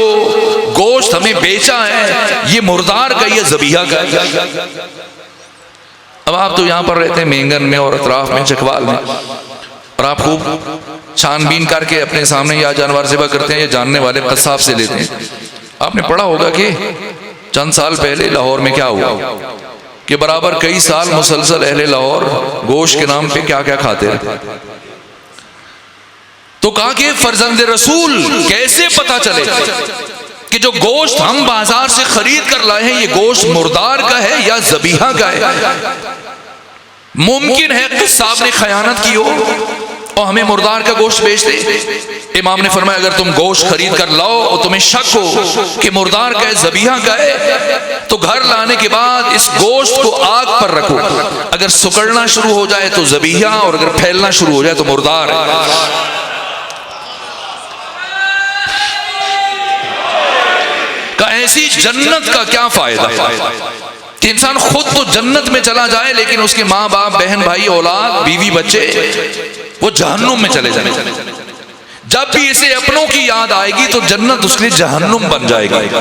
گوشت ہمیں بیچا ہے یہ مردار کا یا ذبیحہ کا ہے؟ اب آپ تو یہاں پر رہتے ہیں مینگن میں اور اطراف میں, چکوال میں, اور آپ خوب چھان بین کر کے اپنے سامنے یا جانور ذبح کرتے ہیں یا جاننے والے قصاب سے لیتے ہیں. آپ نے پڑھا ہوگا کہ چند سال پہلے لاہور میں کیا ہوا کہ برابر کئی سال مسلسل اہل لاہور گوشت کے نام پہ کیا کیا کھاتے رہے. تو کہا کہ فرزند رسول کیسے پتا چلے کہ جو گوشت ہم بازار سے خرید کر لائے ہیں یہ گوشت مردار کا ہے یا ذبیحہ کا ہے؟ ممکن ہے قصاب نے خیانت کی ہو اور ہمیں مردار کا گوشت بیچ دے. امام نے فرمایا اگر تم گوشت خرید کر لاؤ اور تمہیں شک ہو کہ مردار کا ہے ذبیحہ کا ہے تو گھر لانے کے بعد اس گوشت کو آگ پر رکھو. اگر سکڑنا شروع ہو جائے تو ذبیحہ, اور اگر پھیلنا شروع ہو جائے تو مردار ہے. کہ ایسی جنت کا کیا فائدہ کہ انسان خود تو جنت میں چلا جائے لیکن اس کے ماں باپ, بہن بھائی, اولاد, بیوی, بچے وہ جہنم میں چلے جائیں. جب بھی اسے اپنوں کی یاد آئے گی تو جنت اس کے لیے جہنم بن جائے گی.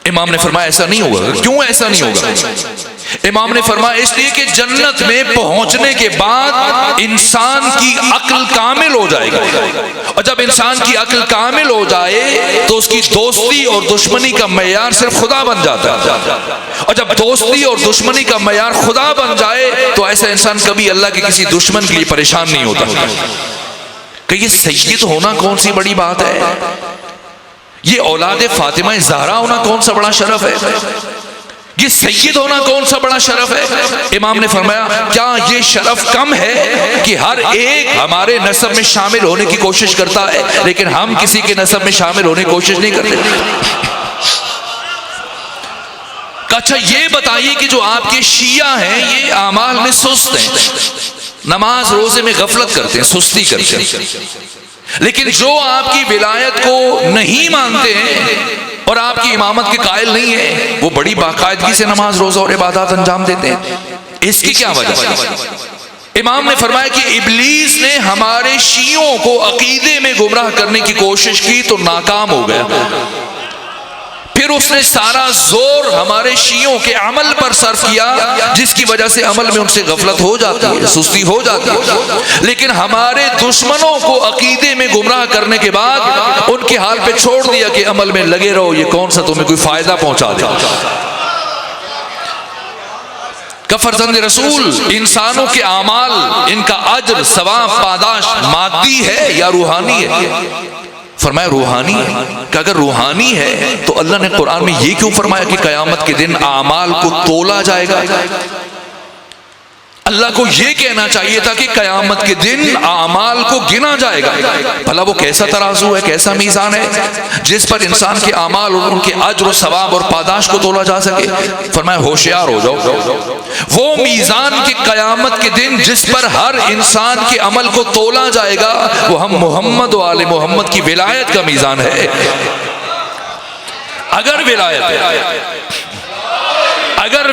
امام نے فرمایا ایسا نہیں ہوگا. کیوں ایسا نہیں ہوگا؟ امام نے فرمایا اس لیے کہ جنت میں پہنچنے کے بعد انسان کی عقل کامل ہو جائے گی, اور جب انسان کی عقل کامل ہو جائے تو اس کی دوستی اور دشمنی کا معیار صرف خدا بن جاتا ہے. اور جب دوستی اور دشمنی کا معیار خدا بن جائے تو ایسا انسان کبھی اللہ کے کسی دشمن کے لیے پریشان نہیں ہوتا. کہ یہ سید ہونا کون سی بڑی بات ہے, یہ اولاد فاطمہ زہرا ہونا کون سا بڑا شرف ہے یہ سید ہونا کون سا بڑا شرف ہے؟ امام نے فرمایا کیا یہ شرف کم ہے کہ ہر ایک ہمارے نسب میں شامل ہونے کی کوشش کرتا ہے لیکن ہم کسی کے نسب میں شامل ہونے کی کوشش نہیں کرتے؟ اچھا یہ بتائیے کہ جو آپ کے شیعہ ہیں یہ اعمال میں سست ہیں، نماز روزے میں غفلت کرتے ہیں، سستی کرتے ہیں، لیکن جو آپ کی ولایت کو نہیں مانتے ہیں اور آپ کی امامت کے قائل نہیں ہیں وہ بڑی باقاعدگی سے نماز روزہ اور عبادات انجام دیتے ہیں. اس کی کیا وجہ ہے؟ امام نے فرمایا کہ ابلیس نے ہمارے شیعوں کو عقیدے میں گمراہ کرنے کی کوشش کی تو ناکام ہو گیا، پھر اس نے سارا زور ہمارے شیعوں کے عمل پر صرف کیا جس کی وجہ سے عمل میں ان سے غفلت ہو جاتی ہے، سستی ہو جاتی ہے. لیکن ہمارے دشمنوں کو عقیدے میں گمراہ کرنے کے بعد ان کے حال پہ چھوڑ دیا کہ عمل میں لگے رہو، یہ کون سا تمہیں کوئی فائدہ پہنچا دے. کہ فرزند رسول انسانوں کے اعمال ان کا اجر ثواب پاداش مادی ہے یا روحانی ہے؟ فرمایا روحانی ہے. کہ اگر روحانی ہے تو اللہ نے قرآن میں یہ کیوں فرمایا کہ قیامت کے دن اعمال کو تولا جائے گا؟ اللہ کو یہ کہنا چاہیے تھا کہ قیامت کے دن اعمال کو گنا جائے گا. بھلا وہ کیسا ترازو ہے، کیسا میزان ہے جس پر انسان کے اعمال اور ان کے اجر و ثواب اور پاداش کو تولا جا سکے؟ فرمایا ہوشیار ہو جاؤ، وہ میزان کی قیامت کے دن جس پر ہر انسان کے عمل کو تولا جائے گا وہ ہم محمد و آل محمد کی ولایت کا میزان ہے. اگر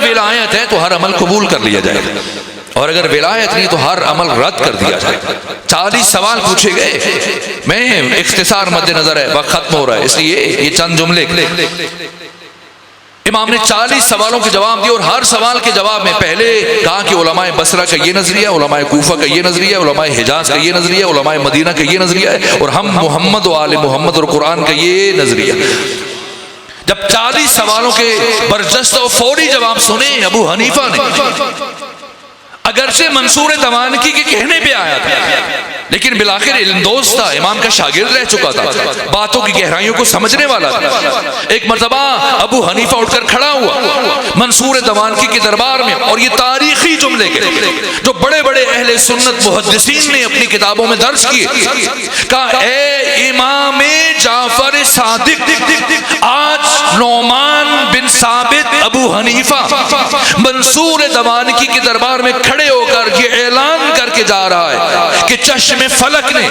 ولایت ہے تو ہر عمل قبول کر لیا جائے گا، اور اگر ولایت نہیں تو ہر عمل رد کر دیا جائے. 40 سوال پوچھے گئے، میں اختصار مد نظر ہے، وقت ختم ہو رہا ہے اس لیے یہ چند جملے. امام نے 40 سوالوں کے جواب دیے اور ہر سوال کے جواب میں پہلے کہا کہ علماء بصرہ کا یہ نظریہ، علماء کوفہ کا یہ نظریہ، علماء حجاز کا یہ نظریہ، علماء مدینہ کا یہ نظریہ ہے، اور ہم محمد و آل محمد اور قرآن کا یہ نظریہ. جب 40 سوالوں کے برجستہ و فوری جواب سنے ابو حنیفہ نے، اگرچہ منصور دوانکی کے کہنے پہ آیا تھا لیکن بالآخر علم دوست تھا، امام کا شاگرد رہ چکا تھا، باتوں کی گہرائیوں کو سمجھنے والا تھا. ایک مرتبہ ابو حنیفہ اٹھ کر کھڑا ہوا منصور دوانکی کے دربار میں اور یہ تاریخی جملے کے جو بڑے بڑے اہل سنت محدثین نے اپنی کتابوں میں درج کیے، کہا اے امام جعفر صادق، آج نعمان بن ثابت ابو حنیفہ منصور دوانکی کے دربار میں کھڑے ہو کر یہ اعلان کر کے جا رہا ہے کہ چشم فلک نے،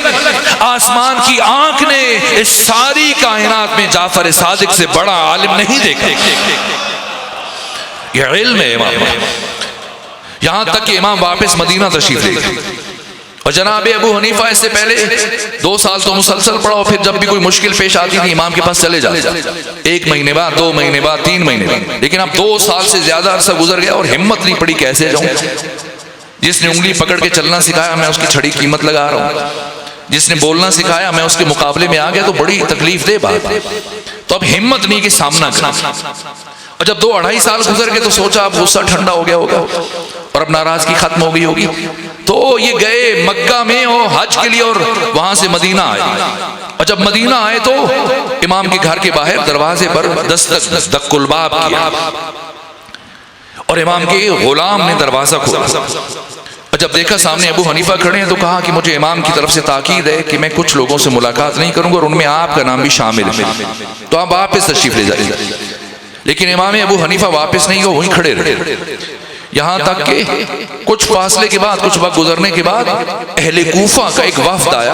آسمان کی آنکھ نے اس ساری کائنات میں جعفر صادق سے بڑا عالم نہیں دیکھا. یہ علم ہے امام. یہاں تک کہ امام واپس مدینہ تشریف لے گئے اور جناب ابو حنیفہ اس سے پہلے 2 سال تو مسلسل پڑھا اور پھر جب بھی کوئی مشکل پیش آتی تھی امام کے پاس چلے جاتے، 1 مہینے بعد، 2 مہینے بعد، 3 مہینے بعد. لیکن اب 2 سال سے زیادہ عرصہ گزر گیا اور ہمت نہیں پڑی کیسے جاؤں. جس نے انگلی پکڑ کے چلنا سکھایا میں اس کی چھڑی قیمت لگا رہا ہوں، جس نے بولنا سکھایا میں اس کے مقابلے میں آ گیا تو بڑی تکلیف دہ بات. تو اب ہمت نہیں کہ سامنا کرنا. اور جب 2-2.5 سال گزر گئے تو سوچا اب غصہ ٹھنڈا ہو گیا ہوگا اور اب ناراضگی ختم ہو گئی ہوگی. تو یہ گئے مکہ میں اور حج کے لیے اور وہاں سے مدینہ آئے. اور جب مدینہ آئے تو امام کے گھر کے باہر دروازے پر دستک دق الباب کیا اور امام کے غلام نے دروازہ کھولا. اور جب دیکھا سامنے ابو حنیفہ کھڑے ہیں تو کہا کہ مجھے امام کی طرف سے تاکید ہے کہ میں کچھ لوگوں سے ملاقات نہیں کروں گا اور ان میں آپ کا نام بھی شامل ہے، تو آپ واپس تشریف لے جائیے. لیکن امام ابو حنیفہ واپس نہیں گئے، وہیں کھڑے رہے. یہاں تک کہ کچھ فاصلے کے بعد، کچھ وقت گزرنے کے بعد اہل کوفہ کا ایک وفد آیا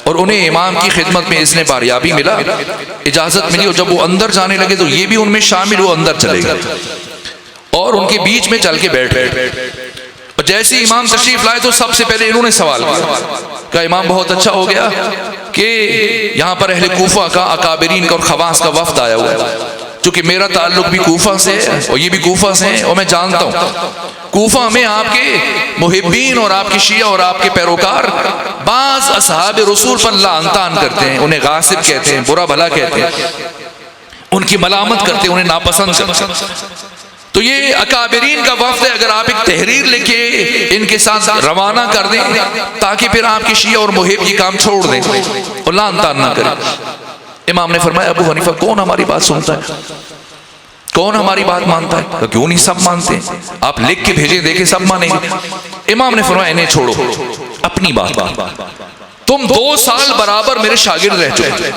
اور انہیں امام کی خدمت میں اس نے باریابی ملا، اجازت ملی، اور جب وہ اندر جانے لگے تو یہ بھی ان میں شامل، وہ اندر چلے گئے اور ان کے بیچ میں چل کے بیٹھے. اور جیسے امام تشریف لائے تو سب سے پہلے انہوں نے سوال کیا کہ امام بہت اچھا ہو گیا کہ یہاں پر اہل کوفہ کا اکابرین کا اور خواص کا وفد آیا ہوا ہے. چونکہ میرا تعلق بھی کوفہ سے ہے اور یہ بھی کوفہ سے ہیں اور میں جانتا ہوں کوفہ میں آپ کے محبین اور آپ کے شیعہ اور آپ کے پیروکار بعض اصحاب رسول پر لعن طعن کرتے ہیں، انہیں غاصب کہتے ہیں، برا بھلا کہتے ہیں، ان کی ملامت کرتے ہیں، انہیں ناپسند کرتے ہیں. تو یہ اکابرین کا وفد ہے، اگر آپ ایک تحریر لکھ کے ان کے ساتھ روانہ کر دیں تاکہ پھر آپ کے شیعہ اور محب یہ کام چھوڑ دیں اور لعن طعن نہ کریں. امام نے فرمایا ابو حنیفہ کون ہماری بات سنتا ہے؟ کون ہماری بات مانتا ہے؟ کیوں نہیں سب مانتے ہیں، آپ لکھ کے بھیجیں دیکھیں سب مانیں گے۔ امام نے فرمایا انہیں چھوڑو، اپنی بات، تم 2 سال برابر میرے شاگرد رہ چکے،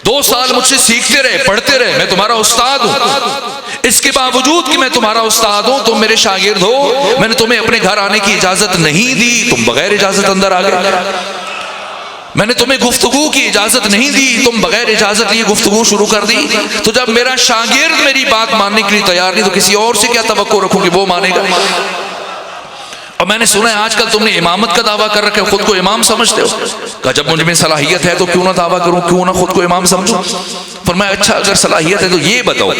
2 سال مجھ سے سیکھتے رہے، پڑھتے رہے، میں تمہارا استاد ہوں، اس کے باوجود کہ میں تمہارا استاد ہوں تم میرے شاگرد ہو، میں نے تمہیں اپنے گھر آنے کی اجازت نہیں دی، تم بغیر اجازت اندر آ گئے، میں نے تمہیں گفتگو کی اجازت نہیں دی، تم بغیر اجازت لیے گفتگو شروع کر دی، تو جب میرا شاگرد میری بات ماننے کے لیے تیار نہیں تو کسی اور سے کیا توقع رکھوں کہ وہ مانے گا؟ اور میں نے سنا ہے آج کل تم نے امامت کا دعویٰ کر رکھا ہے، خود کو امام سمجھتے ہو۔ کہا جب مجھ میں صلاحیت ہے تو کیوں نہ دعویٰ کروں، کیوں نہ خود کو امام سمجھوں۔ فرمایا اچھا اگر صلاحیت ہے تو یہ بتاؤ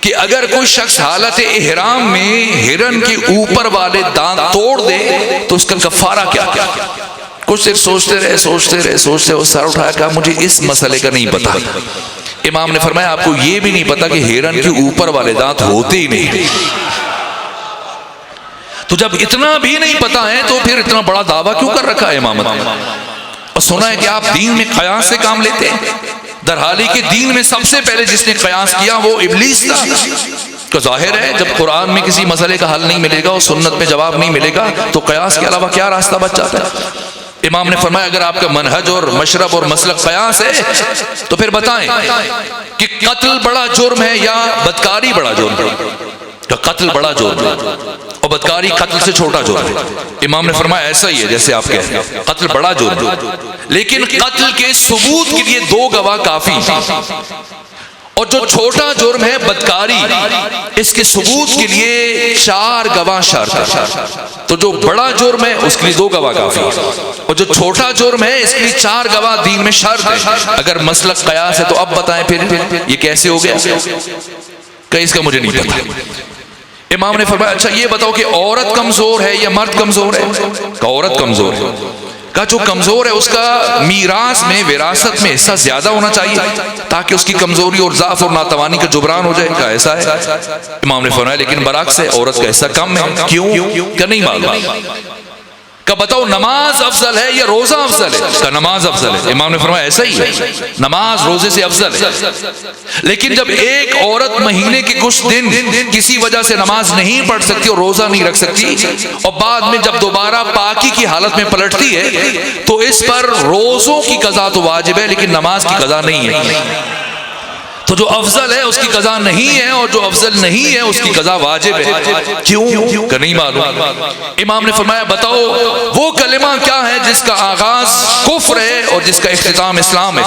کہ اگر کوئی شخص حالت احرام میں ہرن کے اوپر والے دانت توڑ دے تو اس کا کفارہ کیا؟ کچھ دیر سوچتے رہے سر اٹھایا، کہا مجھے اس مسئلے کا نہیں پتا۔ امام نے فرمایا آپ کو یہ بھی نہیں پتا کہ ہرن کے اوپر والے دانت ہوتے ہی نہیں، تو جب اتنا بھی نہیں پتا ہے تو پھر اتنا بڑا دعویٰ کیوں کر رکھا ہے امامت؟ اور سنا ہے کہ آپ دین میں قیاس سے کام لیتے ہیں، درحالی کہ دین میں سب سے پہلے جس نے قیاس کیا وہ ابلیس تھا۔ تو ظاہر ہے جب قرآن میں کسی مسئلے کا حل نہیں ملے گا اور سنت میں جواب نہیں ملے گا تو قیاس کے علاوہ کیا راستہ بچ جاتا ہے؟ امام نے فرمایا اگر آپ کا منہج اور مشرب اور مسلک قیاس ہے تو پھر بتائیں کہ قتل بڑا جرم ہے یا بدکاری بڑا جرم ہے؟ کہ قتل بڑا جرم ہے اور بدکاری قتل سے چھوٹا جرم ہے۔ امام نے فرمایا ایسا ہی ہے جیسے آپ کہہ رہے ہیں، قتل بڑا جرم ہے لیکن قتل کے ثبوت کے لیے 2 گواہ کافی، اور جو چھوٹا جرم ہے بدکاری اس کے ثبوت کے لیے 4 گواہ شرط ہے۔ تو جو بڑا جرم ہے اس کے لیے 2 گواہ کافی، اور جو چھوٹا جرم ہے اس کے لیے 4 گواہ دین میں شرط ہے۔ اگر مسلک قیاس ہے تو اب بتائیں پھر یہ کیسے ہو گیا؟ کہ اس کا مجھے نہیں پتا۔ امام نے فرمایا اچھا یہ بتاؤ کہ عورت کمزور ہے یا مرد کمزور ہے؟ کہ عورت کمزور ہے۔ کہا جو کمزور ہے اس کا میراث میں وراثت میں حصہ زیادہ ہونا چاہیے تاکہ اس کی کمزوری اور ضعف اور ناتوانی کا جبران ہو جائے۔ کہا ایسا ہے۔ امام نے فرمایا لیکن برعکس ہے، عورت کا حصہ کم ہے۔ کیوں؟ کہ نہیں معلوم۔ کہ بتاؤ نماز افضل ہے یا روزہ افضل ہے؟ کہ نماز افضل ہے۔ امام نے فرمایا ایسا ہی ہے، نماز روزے سے افضل ہے، لیکن جب ایک عورت مہینے کے کچھ دن کسی وجہ سے نماز نہیں پڑھ سکتی اور روزہ نہیں رکھ سکتی اور بعد میں جب دوبارہ پاکی کی حالت میں پلٹتی ہے تو اس پر روزوں کی قضا تو واجب ہے لیکن نماز کی قضا نہیں ہے۔ تو جو افضل ہے اس کی قضا نہیں ہے اور جو افضل نہیں ہے اس کی قضا واجب ہے۔ کیوں؟ کہ نہیں معلوم۔ امام نے فرمایا بتاؤ وہ کلمہ کیا ہے جس کا آغاز کفر ہے اور جس کا اختتام اسلام ہے؟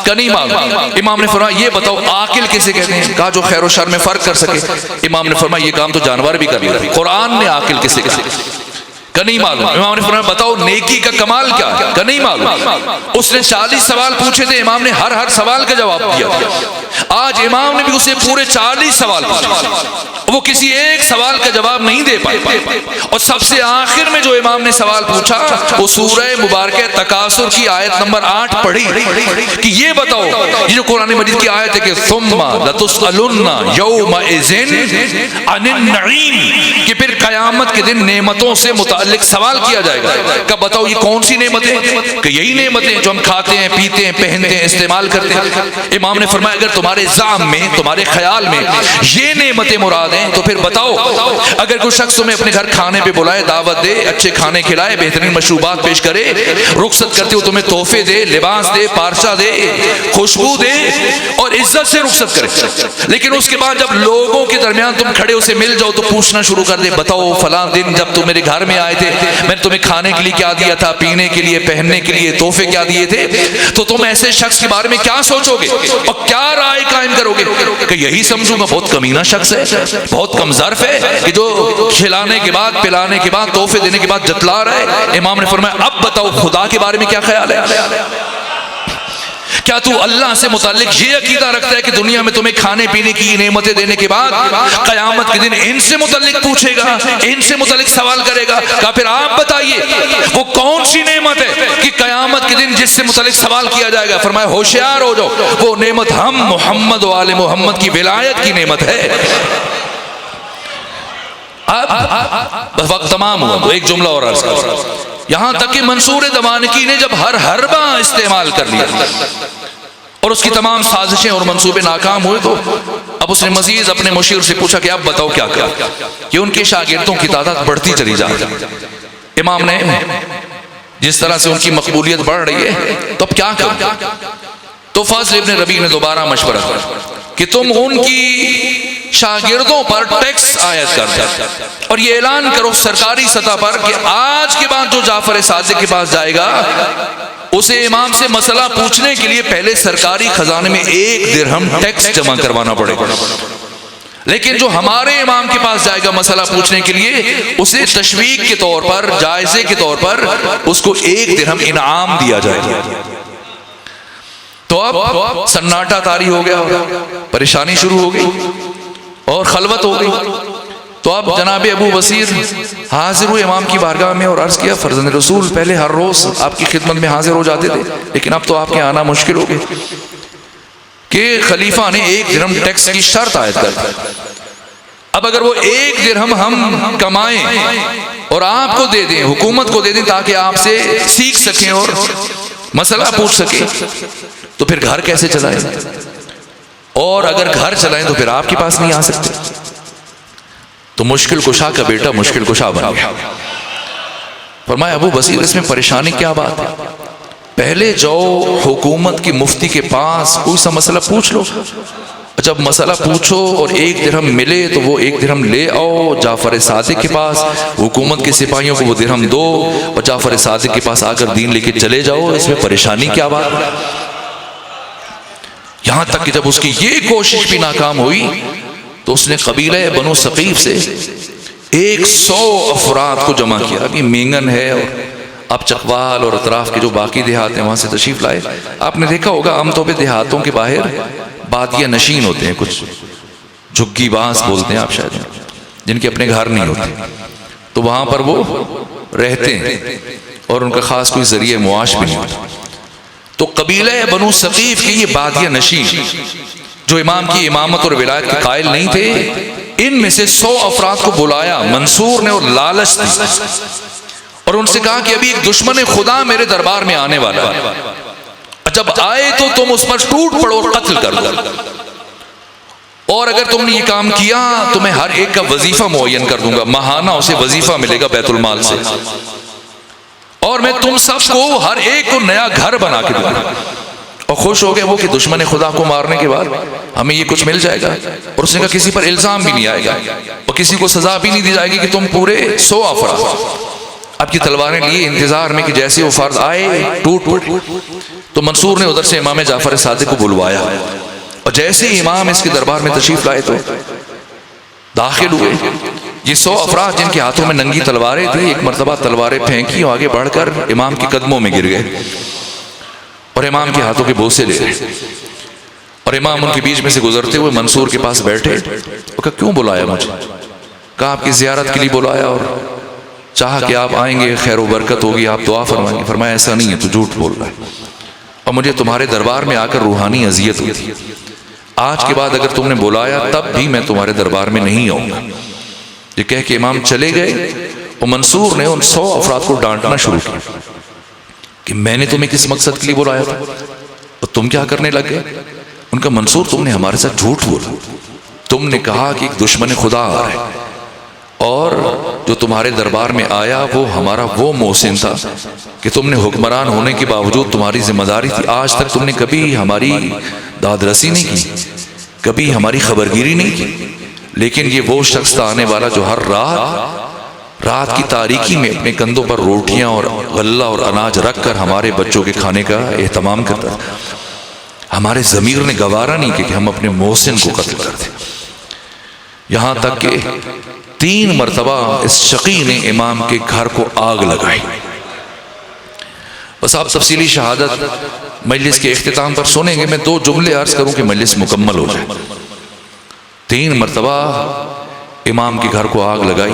کہ نہیں معلوم۔ امام نے فرمایا یہ بتاؤ عاقل کسے کہتے ہیں؟ کہا جو خیر و شر میں فرق کر سکے۔ امام نے فرمایا یہ کام تو جانور بھی کر لیتا ہے، قرآن نے عاقل کسے کہتے ہیں؟ کہ نہیں معلوم۔ امام نے فرمایا بتاؤ نیکی کا کمال کیا ہے؟ کہ نہیں معلوم۔ اس نے 40 سوال پوچھے تھے، امام نے ہر سوال کا جواب دیا۔ آج امام نے بھی اسے پورے 40 سوال پوچھے، وہ کسی ایک سوال کا جواب نہیں دے پائے، اور سب سے آخر میں جو امام نے سوال پوچھا وہ سورہ مبارکہ تکاثر کی آیت نمبر 8 پڑھی کہ یہ بتاؤ، یہ جو قرآن مجید کی آیت ہے کہ ثم لتسألن یومئذ عن النعیم، کہ پھر قیامت کے دن نعمتوں سے متعلق سوال کیا جائے گا۔ کہ بتاؤ یہ کون سی نعمتیں؟ کہ یہی نعمتیں جو ہم کھاتے ہیں، پیتے ہیں، پہنتے ہیں، استعمال کرتے ہیں۔ امام نے فرمایا اگر تمہارے ذہن میں، تمہارے خیال میں یہ نعمتیں مراد ہیں تو پھر بتاؤ اگر کوئی شخص تمہیں اپنے گھر کھانے پہ بلائے، دعوت دے، اچھے کھانے کھلائے، بہترین مشروبات پیش کرے، رخصت کرتے ہو تمہیں تحفے دے، لباس دے، پارچہ دے، خوشبو دے اور عزت سے رخصت کرے، لیکن اس کے بعد جب لوگوں کے درمیان تم کھڑے اسے مل جاؤ تو پوچھنا شروع کر دے بتاؤ فلاں دن جب تم میرے گھر میں آئے تھے میں نے تمہیں کھانے کے لیے کیا دیا تھا، پینے کے لیے، پہننے کے لیے تحفے کیا دیے تھے، تو تم ایسے شخص کے بارے میں کیا سوچو گے اور کیا رائے قائم کرو گے؟ کہ یہی سمجھوں گا بہت کمینہ شخص ہے، بہت کم ظرف ہے کہ جو کھلانے کے بعد، پلانے کے بعد، تحفے دینے کے بعد جتلا رہا ہے۔ امام نے فرمایا اب بتاؤ خدا کے بارے میں کیا خیال ہے؟ کیا تو اللہ سے متعلق یہ عقیدہ رکھتا ہے کہ دنیا میں تمہیں کھانے پینے کی نعمتیں دینے کے بعد قیامت کے دن ان سے متعلق پوچھے گا، ان سے متعلق سوال کرے گا؟ کہا پھر آپ بتائیے وہ کون سی نعمت ہے کہ قیامت کے دن جس سے متعلق سوال کیا جائے گا؟ فرمایا ہوشیار ہو جاؤ، وہ نعمت ہم محمد و آل محمد کی ولایت کی نعمت ہے۔ اب وقت تمام ہوا تو ایک جملہ اور عرض کرتا ہوں، یہاں تک کہ منصور دمانکی نے جب ہر حربہ استعمال کر لیا اور اس کی تمام سازشیں اور منصوبے ناکام ہوئے تو اب اس نے مزید اپنے مشیر سے پوچھا کہ اب بتاؤ کیا کریں کہ ان کے شاگردوں کی تعداد بڑھتی چلی جائے. امام نے جس طرح سے ان کی مقبولیت بڑھ رہی ہے تو اب کیا کریں؟ تو فاضل ابن ربیع نے دوبارہ مشورہ کیا کہ تم ان کی شاگردوں پر ٹیکس عائد کر دو اور یہ اعلان کرو سرکاری سطح پر کہ آج کے بعد جو جعفر صادق کے پاس جائے گا اسے امام سے مسئلہ پوچھنے کے لیے پہلے سرکاری خزانے میں 1 درہم ٹیکس جمع کروانا پڑے گا، لیکن جو ہمارے امام کے پاس جائے گا مسئلہ پوچھنے کے لیے اسے تشویق کے طور پر، جائزے کے طور پر اس کو 1 درہم انعام دیا جائے گا. تو اب سناٹا طاری ہو گیا، پریشانی شروع ہو گئی اور خلوت ہو گئی. تو اب جناب ابو بصیر حاضر ہوئے امام کی بارگاہ میں اور عرض کیا فرزند رسول پہلے ہر روز آپ کی خدمت میں حاضر ہو جاتے تھے لیکن اب تو آپ کے آنا مشکل ہو گئے کہ خلیفہ نے 1 درہم ٹیکس کی شرط عائد کر دی. اب اگر وہ 1 درہم ہم کمائیں اور آپ کو دے دیں، حکومت کو دے دیں تاکہ آپ سے سیکھ سکیں اور مسئلہ پوچھ سکیں تو پھر گھر کیسے چلائیں؟ اور اگر گھر چلائیں تو پھر آپ کے پاس نہیں آ سکتے. تو مشکل کشا کا بیٹا مشکل کشا بن گیا. فرمایا ابو بصیر اس میں پریشانی کیا بات ہے؟ پہلے جاؤ حکومت کی مفتی کے پاس کوئی سا مسئلہ پوچھ لو، جب مسئلہ پوچھو اور 1 درہم ملے تو وہ 1 درہم لے آؤ جعفر صادق کے پاس، حکومت کے سپاہیوں کو وہ درہم دو اور جعفر صادق کے پاس آ کر دین لے کے چلے جاؤ. اس میں پریشانی کیا بات ہے؟ یہاں تک کہ جب اس کی یہ کوشش بھی ناکام ہوئی تو اس نے قبیلہ بنو ثقیف سے 100 افراد کو جمع کیا. ابھی مینگن ہے اور آپ چکوال اور اطراف کے جو باقی دیہات ہیں وہاں سے تشریف لائے. آپ نے دیکھا ہوگا عام طور پہ دیہاتوں کے باہر بادیہ نشین ہوتے ہیں، کچھ جھگی باز بولتے ہیں آپ شاید، جن کے اپنے گھر نہیں ہوتے، تو وہاں پر وہ رہتے ہیں اور ان کا خاص کوئی ذریعہ معاش بھی نہیں ہوتا. تو قبیلہ بنو ثقیف کے یہ بادیہ نشین جو امام کی امامت اور ولایت کے قائل نہیں تھے، ان میں سے 100 افراد کو بلایا منصور نے اور لالچ دی اور ان سے کہا کہ ابھی ایک دشمن خدا میرے دربار میں آنے والا ہے، جب آئے تو تم اس پر ٹوٹ پڑو اور قتل کر دو، اور اگر تم نے یہ کام کیا تو میں ہر ایک کا وظیفہ معین کر دوں گا، ماہانہ اسے وظیفہ ملے گا بیت المال سے، اور میں تم سب کو ہر ایک کو نیا گھر بنا کے دوں گا. اور خوش ہو گئے وہ کہ دشمن خدا کو مارنے کے بعد ہمیں یہ کچھ مل جائے گا. اور اس نے کہا کسی پر الزام بھی نہیں آئے گا اور کسی کو سزا بھی نہیں دی جائے گی کہ تم پورے 100 افراد آپ کی تلواریں لیے انتظار میں کہ جیسے وہ فرد آئے ٹوٹ پڑے. تو منصور نے ادھر سے امام جعفر صادق کو بلوایا اور جیسے ہی امام اس کے دربار میں تشریف لائے تو داخل ہوئے. یہ 100 افراد جن کے ہاتھوں میں ننگی تلواریں تھیں ایک مرتبہ تلواریں پھینکی اور آگے بڑھ کر امام کے قدموں میں گر گئے اور امام کے ہاتھوں کے بوسے لے گئے. اور امام ان کے بیچ میں سے گزرتے ہوئے منصور کے پاس بیٹھے اور کہا کیوں بلایا مجھے؟ کہا آپ کی زیارت کے لیے بلایا اور چاہا کہ آپ آئیں گے خیر و برکت ہوگی، آپ دعا فرمائیں گے. فرمایا ایسا نہیں ہے، تو جھوٹ بول رہا ہے اور مجھے تمہارے دربار میں آ کر روحانی اذیت ہوئی تھی. آج کے بعد اگر تم نے بلایا تب بھی میں تمہارے دربار میں نہیں آؤں گا. یہ کہہ کے امام چلے گئے اور منصور نے ان 100 افراد کو ڈانٹنا شروع کیا کہ میں نے تمہیں کس مقصد کے لیے بلایا تھا اور تم کیا کرنے لگ گئے؟ ان کا منصور تم نے ہمارے ساتھ جھوٹ بولا، تم نے کہا کہ ایک دشمن خدا آ رہا ہے اور جو تمہارے دربار میں آیا وہ ہمارا وہ محسن تھا کہ تم نے حکمران ہونے کے باوجود تمہاری ذمہ داری تھی، آج تک تم نے کبھی ہماری داد رسی نہیں کی، کبھی ہماری خبرگیری نہیں کی. لیکن یہ وہ شخص تھا آنے والا جو ہر رات کی تاریکی میں اپنے کندھوں پر روٹیاں اور غلہ اور اناج رکھ کر ہمارے بچوں کے کھانے کا اہتمام کرتا تھا. ہمارے ضمیر نے گوارا نہیں کہ ہم اپنے محسن کو قتل کر دیں. یہاں تک کہ 3 مرتبہ اس شقی نے امام کے گھر کو آگ لگائی. بس آپ تفصیلی شہادت مجلس کے اختتام پر سنیں گے، میں 2 جملے عرض کروں کہ مجلس مکمل ہو جائے. 3 مرتبہ امام کے گھر کو آگ لگائی.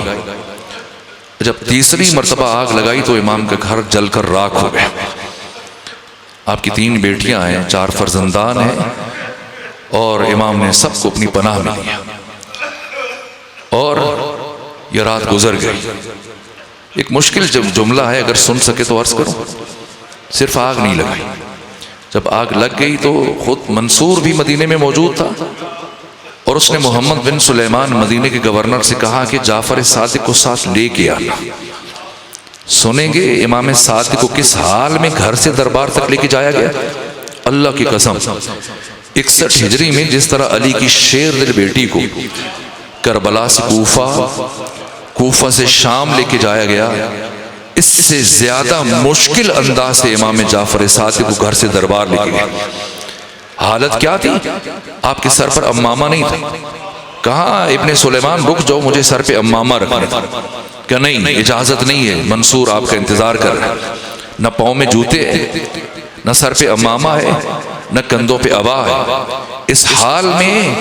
جب تیسری مرتبہ آگ لگائی تو امام کا گھر جل کر راکھ ہو گیا. آپ کی 3 بیٹیاں ہیں، 4 فرزندان ہیں اور امام نے سب کو اپنی پناہ میں لیا اور یہ رات گزر گئی. ایک مشکل جملہ ہے، اگر سن سکے تو عرض کروں. صرف آگ نہیں لگائی، جب آگ لگ گئی تو خود منصور بھی مدینے میں موجود تھا اور اس نے محمد بن سلیمان مدینے کے گورنر سے کہا کہ جعفر صادق کو ساتھ لے کے آنا۔ سنیں گے امام صادق کو کس حال میں گھر سے دربار تک لے کے جایا گیا؟ اللہ کی قسم 61 ہجری میں جس طرح علی کی شیر دل بیٹی کو کربلا سے کوفہ سے شام لے کے جایا گیا، اس سے زیادہ مشکل انداز سے امام جعفر صادق کو گھر سے دربار لے کے گیا۔ حالت کیا تھی؟ آپ کے سر پر امامہ نہیں تھا۔ کہا ابن سلیمان رک جاؤ، مجھے سر پہ امامہ رکھنا تھا۔ کہ نہیں، اجازت نہیں ہے، منصور آپ کا انتظار کر رہا ہے۔ نہ پاؤں میں جوتے ہیں، نہ سر پہ امامہ ہے، نہ کندھوں پہ عبا ہے۔ اس حال میں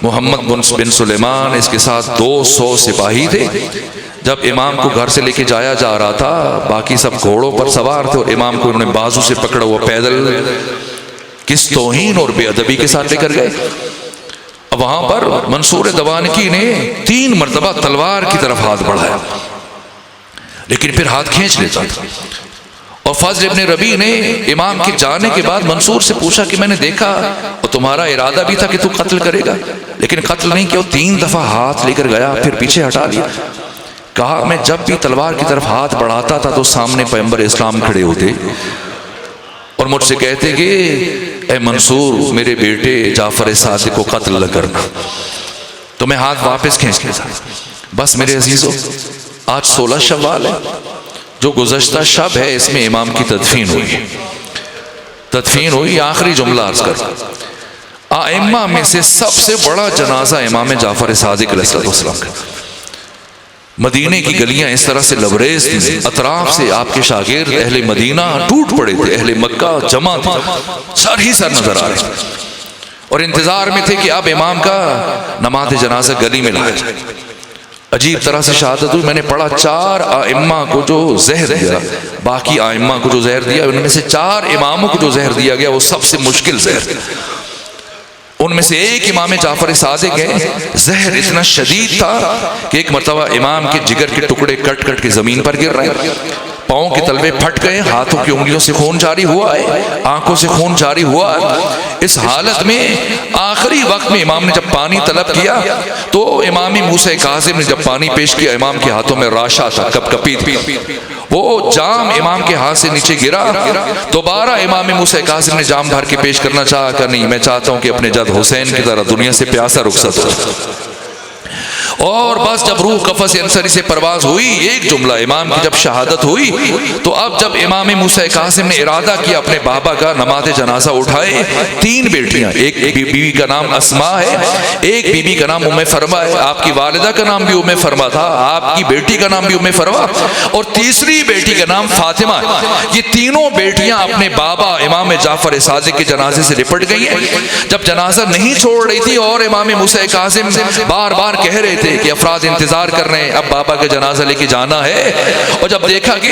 محمد بن سلیمان اس کے ساتھ 200 سپاہی تھے۔ جب امام کو گھر سے لے کے جایا جا رہا تھا، باقی سب گھوڑوں پر سوار تھے اور امام کو انہوں نے بازو سے پکڑا ہوا پیدل کس توہین اور بے ادبی کے ساتھ لے کر گئے۔ اب وہاں پر منصور دوانکی نے 3 مرتبہ تلوار کی طرف ہاتھ بڑھایا، لیکن پھر ہاتھ کھینچ لیتا تھا۔ اور فضل ابن ربیع نے امام کے جانے کے بعد منصور سے پوچھا کہ میں نے دیکھا اور تمہارا ارادہ بھی تھا کہ تو قتل کرے گا، لیکن قتل نہیں کیا، 3 دفعہ ہاتھ لے کر گیا پھر پیچھے ہٹا لیا۔ کہا میں جب بھی تلوار کی طرف ہاتھ بڑھاتا تھا تو سامنے پیغمبر اسلام کھڑے ہوتے اور مجھ سے کہتے کہ اے منصور میرے بیٹے جعفر صادق کو قتل نہ کرنا، تو میں ہاتھ واپس کھینچ لیتا۔ بس میرے عزیزو، آج 16 شوال ہے، جو گزشتہ شب ہے اس میں امام کی تدفین ہوئی۔ آخری جملہ عرض کر، ائمہ میں سے سب سے بڑا جنازہ امام جعفر صادق علیہ السلام کا۔ مدینے کی گلیاں اس طرح سے لبریز تھیں، اطراف سے آپ کے شاگرد اہل مدینہ ٹوٹ پڑے تھے، اہل مکہ جمع تھے، سر ہی سر نظر آ رہے تھے اور انتظار میں تھے کہ اب امام کا نماز جنازہ گلی میں لایا جائے۔ عجیب طرح سے شہادت ہوئی۔ میں نے پڑھا 4 ائمہ کو جو زہر دیا، باقی ائمہ کو جو زہر دیا، ان میں سے 4 اماموں کو جو زہر دیا گیا وہ سب سے مشکل زہر۔ ان میں سے ایک امام جعفر صادق ہے، زہر اتنا شدید تھا کہ ایک مرتبہ امام کے جگر کے ٹکڑے کٹ کٹ کے زمین پر گر رہے ہیں، پاؤں کے تلوے پھٹ گئے، ہاتھوں کی انگلیوں سے خون جاری ہوا ہے، آنکھوں سے خون جاری ہوا ہے۔ اس حالت میں آخری وقت میں امام نے جب پانی طلب کیا تو امام موسیٰ کاظم نے جب پانی پیش کیا، امام کے ہاتھوں میں راشا تھا، کپ کپی تھی، وہ جام امام کے ہاتھ سے نیچے گرا۔ دوبارہ امام موسیٰ کاظم نے جام بھر کے پیش کرنا چاہا کہ نہیں، میں چاہتا ہوں کہ اپنے جد حسین کی طرح دنیا سے پیاسا رخصت ہو۔ اور بس جب روح قفس انصری سے پرواز ہوئی، ایک جملہ امام کی جب شہادت ہوئی تو اب جب امام موسیٰ کاظم نے ارادہ کیا اپنے بابا کا نماز جنازہ اٹھائے، 3 بیٹیاں، ایک بیوی کا نام اسماء ہے، ایک بیوی کا نام ام فرما ہے، آپ کی والدہ کا نام بھی ام فرما تھا، آپ کی بیٹی کا نام بھی ام فرما، اور تیسری بیٹی کا نام فاطمہ ہے۔ یہ تینوں بیٹیاں اپنے بابا امام جعفر صادق کے جنازے سے لپٹ گئی ہیں۔ جب جنازہ نہیں چھوڑ رہی تھی اور امام موسیٰ کاظم بار بار کہہ رہے تھے کہ افراد انتظار کر رہے ہیں، اب بابا کا جنازہ لے کے جانا ہے، اور جب دیکھا کہ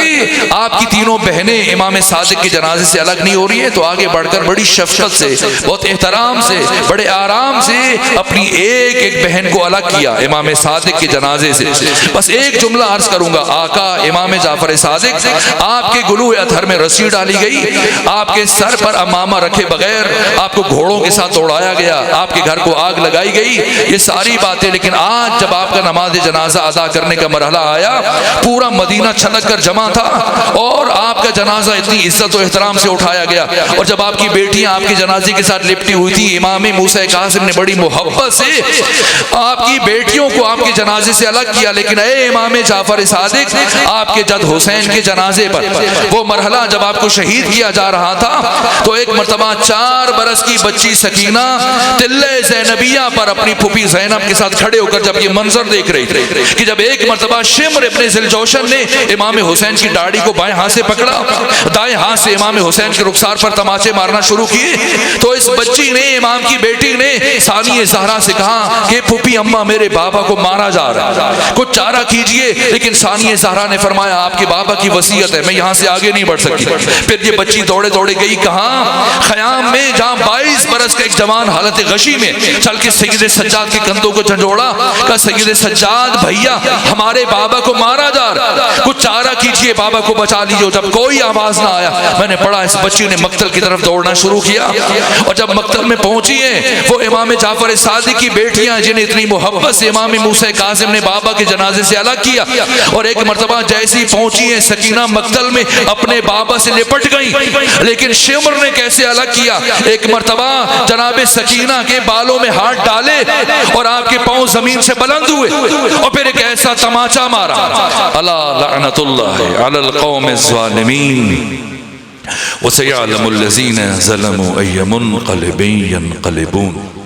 آپ کی تینوں بہنیں امام صادق کے جنازے سے الگ نہیں ہو رہی ہیں تو آگے بڑھ کر بڑی شفقت سے، بہت احترام سے، بڑے آرام سے اپنی ایک ایک بہن کو الگ کیا امام صادق کے جنازے سے۔ بس ایک جملہ عرض کروں گا، آقا امام جعفر صادق، آپ کے گلو اطہر میں رسی ڈالی گئی، آپ کے سر پر امامہ رکھے بغیر آپ کو گھوڑوں کے ساتھ دوڑایا گیا، آپ کے گھر کو آگ لگائی گئی، یہ ساری باتیں، لیکن آج جب آپ کا نماز جنازہ ادا کرنے کا مرحلہ آیا، پورا مدینہ چھلک کر جمع تھا اور آپ کا جنازہ اتنی عزت و احترام سے اٹھایا گیا، اور جب آپ کی بیٹیاں آپ کے جنازے کے ساتھ لپٹی ہوئی تھی، امام موسیٰ کاظم نے بڑی محبت سے آپ کی بیٹیوں کو آپ کے جنازے سے الگ کیا، لیکن اے امام جعفر صادق، آپ کے جد حسین کے جنازے پر وہ مرحلہ جب آپ کو شہید کیا جا رہا تھا تو ایک مرتبہ 4 برس کی بچی سکینہ تلے زینبیہ پر اپنی پھوپھی زینب کے ساتھ کھڑے ہو کر جب یہ منظر دیکھ رہی تھی کہ جب ایک مرتبہ شمر ابن ذوالجوشن نے امام حسین کی داڑھی کو بائیں ہاتھ سے پکڑا، دائیں ہاتھ سے امام حسین کے رخسار پر تماچے مارنا شروع کیے، تو اس بچی نے، امام کی بیٹی نے ثانیہ زہرا سے کہا کہ پھوپھی اماں میرے بابا کو مارا جا رہا ہے، کچھ چارہ کیجئے، لیکن ثانیہ زہرا نے فرمایا آپ کے بابا کی وصیت ہے، میں یہاں سے آگے نہیں بڑھ سکتی۔ پھر یہ بچی دوڑے دوڑے گئی کہاں؟ خیام میں، جہاں 22 برس کا ایک جوان حالت غشی میں چل کے سید سجاد کے کندھوں کو جھنجھوڑا، کہ سید سجاد بھیا ہمارے بابا کو مارا جا رہا، کچھ چارہ کیجئے، بابا کو بچا لیجئے۔ جب کوئی آواز نہ آیا، میں نے پڑھا اس بچی نے مقتل کی طرف دوڑنا شروع کیا، اور جب مقتل میں پہنچی ہیں وہ امام جعفر صادق کی بیٹیاں جنہیں اتنی محبت سے امام موسیٰ کاظم نے بابا کے جنازے سے الگ کیا، اور ایک مرتبہ جیسی پہنچی ہیں سکینہ مقتل میں اپنے بابا سے لپٹ گئی، لیکن شمر نے کیسے الگ کیا؟ ایک مرتبہ جناب سکینہ کے بالوں میں ہاتھ ڈالے اور آپ کے پاؤں زمین سے بلند ہوئے، اور پھر ایک ایسا تماچا مارا، الا لعنت اللہ علی القوم الظالمین وسيعلم الذين ظلموا أي منقلب ينقلبون۔